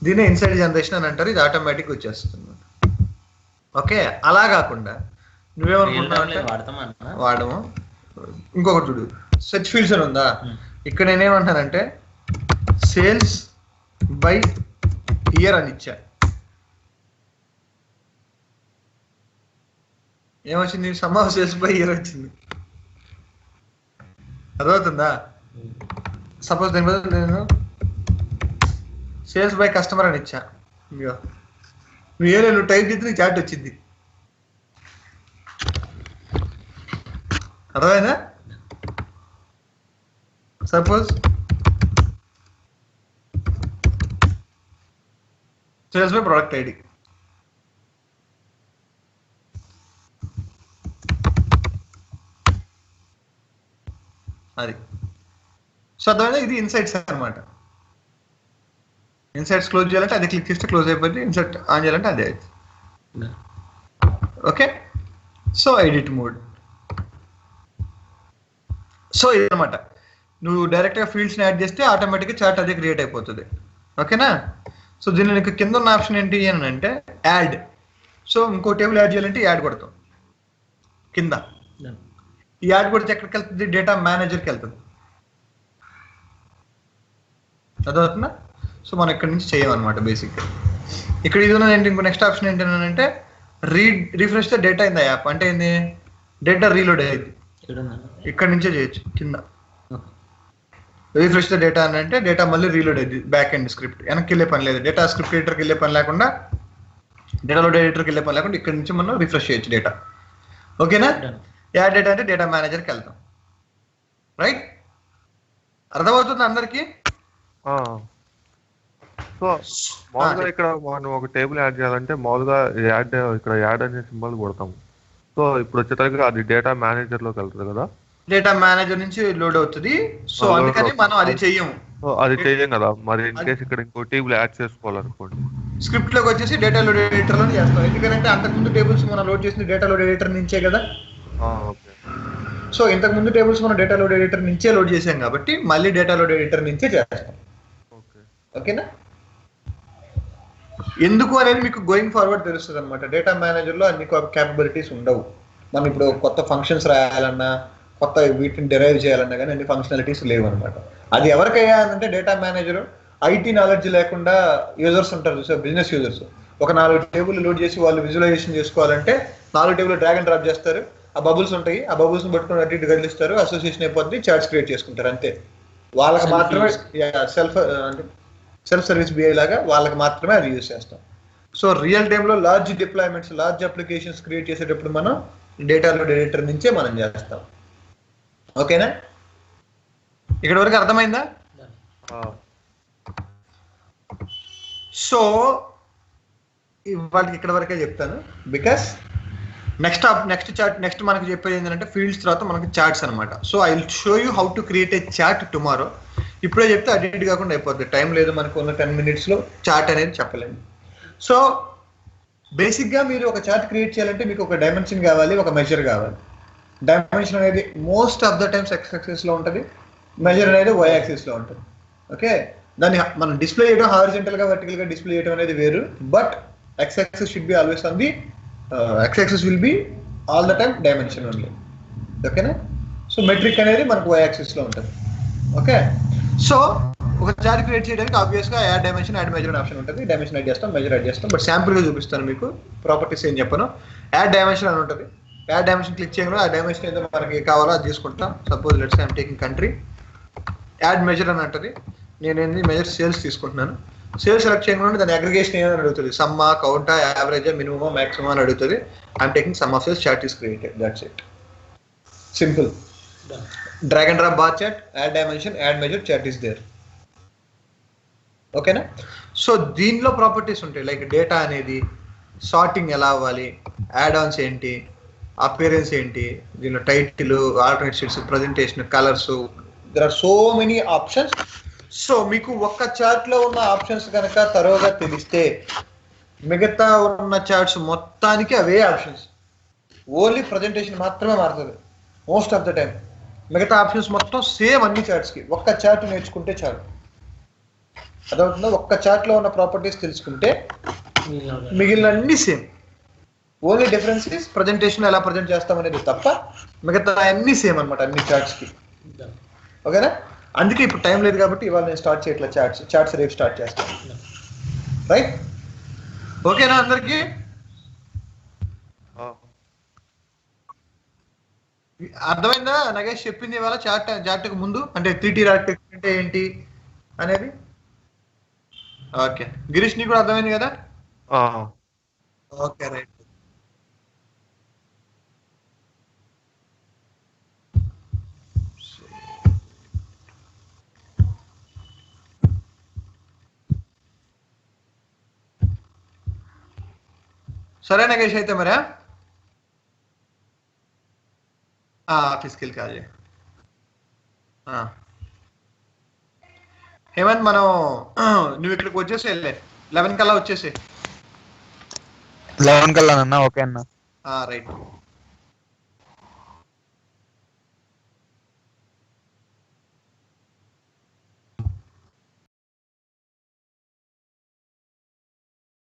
దీన్ని ఇన్సైడ్ జనరేషన్ అని అంటారు. ఇది ఆటోమేటిక్ వచ్చేస్తుంది. ఓకే, అలా కాకుండా నువ్వేమనుకుంటున్నావు వాడము. ఇంకొకటి చూడు, సెర్చ్ ఫీల్డ్స్ అని ఉందా, ఇక్కడ నేనేమంటానంటే సేల్స్ బై ఇయర్ అని ఇచ్చా. ఏమొచ్చింది? Some of sales by year వచ్చింది. అర్థమవుతుందా? సపోజ్ దీని మీద నేను సేల్స్ బై కస్టమర్ అని ఇచ్చా. నువ్వు టైప్ చేస్తే చార్ట్ వచ్చింది. అర్థమైందా? Suppose sales by product ID, అది. సో అర్థమైందా? ఇది ఇన్సైట్స్ అనమాట. ఇన్సైట్స్ క్లోజ్ చేయాలంటే అది క్లిక్ చేస్తే క్లోజ్ అయిపోయింది, ఇన్సైట్ ఆన్ చేయాలంటే అదే అవుతుంది. Okay, so edit mode. So ఇదనమాట, నువ్వు డైరెక్ట్గా ఫీల్డ్స్ని యాడ్ చేస్తే ఆటోమేటిక్గా చార్ట్ అదే క్రియేట్ అయిపోతుంది. ఓకేనా? సో దీనిలో నీకు కింద ఉన్న ఆప్షన్ ఏంటి అని అంటే యాడ్. సో ఇంకో టేబుల్ యాడ్ చేయాలంటే యాడ్ కొడతాం కింద. ఈ యాడ్ కొడితే ఎక్కడికి వెళ్తుంది? డేటా మేనేజర్కి వెళ్తుంది. అదవుతుందా? సో మనం ఇక్కడ నుంచి చేయమన్నమాట బేసిక్గా. ఇక్కడ ఇది ఉన్నది ఏంటి, ఇంకో నెక్స్ట్ ఆప్షన్ ఏంటంటే refresh the data in the app. అంటే ఏంది, డేటా రీలోడ్ అయ్యింది ఇక్కడ నుంచే చేయొచ్చు. కింద రిఫ్రెష్ ద డేటా అని అంటే డేటా మళ్ళీ రీలోడ్ అయ్యింది బ్యాక్ ఎండ్ స్క్రిప్ట్. వెనక్కి వెళ్ళే పని లేదు, డేటా స్క్రిప్ట్ ఎడిటర్కి వెళ్ళే పని లేకుండా, డేటా లోడ్ ఎడిటర్కి వెళ్ళే పని లేకుండా ఇక్కడ నుంచి మనం రిఫ్రెష్ చేయొచ్చు డేటా. ఓకేనా? యాడ్ డేటా అంటే డేటా మేనేజర్కి వెళ్తాం. రైట్? అర్థమవుతుంది అందరికీ? సో మామూలుగా ఇక్కడ మనం ఒక టేబుల్ యాడ్ చేయాలంటే మామూలుగా ఇక్కడ యాడ్ అనే సింబల్ కొడతాము. సో ఇప్పుడు వచ్చేసరికి అది డేటా మేనేజర్ లోకి వెళ్తుంది కదా, డేటా మేనేజర్ నుంచి లోడ్ అవుతుంది. సో అందుకని మనం అది చెయ్యము, అది చెయ్యం కదా. మరి ఇన్ కేసు ఇక్కడ ఇంకో టేబుల్ యాడ్ చేసుకోవాలనుకోండి, స్క్రిప్ట్ లోకి వచ్చేసి డేటా లోడ్ ఎడిటర్ లో చేస్తాం. ఎందుకంటే అంతకుముందు టేబుల్స్ మనం లోడ్ చేసిన డేటా లోడ్ ఎడిటర్ నుంచే కదా. ఓకే. సో ఇంతకు ముందు టేబుల్స్ మనం డేటా లోడ్ ఎడిటర్ నుంచే లోడ్ చేసాం కాబట్టి మళ్ళీ డేటా లోడ్ ఎడిటర్ నుంచే చేస్తాం. ఓకేనా? ఎందుకు అనేది మీకు గోయింగ్ ఫార్వర్డ్ తెలుస్తుంది అనమాట. డేటా మేనేజర్ లో అన్ని క్యాపబిలిటీస్ ఉండవు. మనం ఇప్పుడు కొత్త ఫంక్షన్స్ రాయాలన్నా, కొత్త వీటిని డెరైవ్ చేయాలన్నా కానీ అన్ని ఫంక్షనాలిటీస్ లేవు అనమాట. అది ఎవరికయ్యా అంటే డేటా మేనేజర్ ఐటీ నాలెడ్జ్ లేకుండా యూజర్స్ ఉంటారు చూసారు, బిజినెస్ యూజర్స్. ఒక 4 టేబుల్ లోడ్ చేసి వాళ్ళు విజువలైజేషన్ చేసుకోవాలంటే 4 టేబుల్ డ్రాగ్ అండ్ డ్రాప్ చేస్తారు. ఆ బబుల్స్ ఉంటాయి, ఆ బబుల్స్ పట్టుకుని అటు ఇటు కదిలిస్తారు, అసోసియేషన్ అయిపోద్ది, చార్ట్స్ క్రియేట్ చేసుకుంటారు. అంతే. వాళ్ళకి మాత్రమే సెల్ఫ్ సర్వీస్ బిఐ లాగా వాళ్ళకి మాత్రమే అది యూజ్ చేస్తాం. సో రియల్ టైంలో large deployments, large applications create చేసేటప్పుడు మనం డేటా లోడ్ ఎడిటర్ నుంచే మనం చేస్తాం. ఓకేనా? ఇక్కడ వరకు అర్థమైందా? సో వాళ్ళకి ఇక్కడ వరకే చెప్తాను. బికాస్ నెక్స్ట్ మనకు చెప్పేది ఏంటంటే ఫీల్డ్స్ తర్వాత మనకి చార్ట్స్ అనమాట. So I will show you how to create a chart tomorrow. ఇప్పుడే చెప్తే అడిట్ కాకుండా అయిపోద్ది, టైం లేదు మనకు. ఉన్న 10 minutes చార్ట్ అనేది చెప్పలేము. సో బేసిక్గా మీరు ఒక చార్ట్ క్రియేట్ చేయాలంటే మీకు ఒక డైమెన్షన్ కావాలి, ఒక మెజర్ కావాలి. డైమెన్షన్ అనేది most of the times X యాక్సిస్లో ఉంటుంది, మెజర్ అనేది వై యాక్సిస్లో ఉంటుంది. ఓకే? దాన్ని మనం డిస్ప్లే చేయడం హారిజంటల్గా వర్టికల్గా డిస్ప్లే చేయడం అనేది వేరు. But X axis should be always on the X axis will be all the time dimension only. ఓకేనా? సో మెట్రిక్ అనేది మనకు వై యాక్సిస్లో ఉంటుంది. ఓకే? సో ఒక చార్ట్ క్రియేట్ చేయడానికి ఆబ్వియస్గా add dimension, add measure option ఉంటుంది. డైమెన్షన్ యాడ్ చేస్తాం, measure add చేస్తాం. బట్ శాంపుల్గా చూపిస్తాను మీకు, ప్రాపర్టీస్ ఏం చెప్పను. యాడ్ డైమెన్షన్ అని ఉంటుంది. యాడ్ డైమెన్షన్ క్లిక్ చేయగానే ఆ డైమెన్షన్ ఏదో మనకి కావాలో అది తీసుకుంటాం. Suppose let's I'm taking country. Add measure అని ఉంటుంది. నేను మెజర్ సేల్స్ తీసుకుంటున్నాను. సేల్స్ సెలెక్ట్ చేయగానే దాని అగ్రిగేషన్ ఏమని అడుగుతుంది, సమ్మా, కౌంటా, యావరేజా, మినిమమా, మ్యాక్సిమం అని అడుగుతుంది. I'm taking sum of sales, chart is created. That's it. Simple. Drag and drop bar chart, add dimension, add measure, chart is there. ఓకేనా? సో దీనిలో ప్రాపర్టీస్ ఉంటాయి, లైక్ డేటా అనేది సార్టింగ్ ఎలా అవ్వాలి, యాడ్ ఆన్స్ ఏంటి, appearance ఏంటి, దీనిలో title, alternate sheets, presentation, colours, there are so many options. So మీకు ఒక్క చార్ట్లో ఉన్న ఆప్షన్స్ కనుక తరోగా తెలిస్తే మిగతా ఉన్న చార్ట్స్ మొత్తానికి అవే ఆప్షన్స్. ఓన్లీ ప్రజెంటేషన్ మాత్రమే మారుతుంది మోస్ట్ ఆఫ్ ద టైం. మిగతా ఆప్షన్స్ మొత్తం సేమ్ అన్ని చార్ట్స్కి. ఒక్క చార్ట్ నేర్చుకుంటే చాలు. అదవుతుందా? ఒక్క చార్ట్లో ఉన్న ప్రాపర్టీస్ తెలుసుకుంటే మిగిలిన అన్ని same. Only difference is presentation ఎలా ప్రజెంట్ చేస్తాం అనేది తప్ప మిగతా అన్ని సేమ్ అనమాట అన్ని చార్ట్స్కి. ఓకేనా? అందుకే ఇప్పుడు టైం లేదు కాబట్టి ఇవాళ నేను స్టార్ట్ చేయట్లేదు చార్ట్స్ రేపు స్టార్ట్ చేస్తాను. రైట్? ఓకేనా అందరికి? అర్థమైందా నగేష్ చెప్పింది ఇవాళ? చార్ట్కి ముందు అంటే 3T అంటే ఏంటి అనేది. ఓకే గిరీష్, నీకు కూడా అర్థమైంది కదా? Okay right. సరే నగేష్ అయితే మరి ఆఫీస్కి వెళ్ళి కాల్ చేయి. హేమంత్ మనం నువ్వు ఇక్కడికి వచ్చేసి వెళ్ళే 11 కల్లా వచ్చేసి 11 కల్లా అన్న. ఓకే అన్న. రైట్.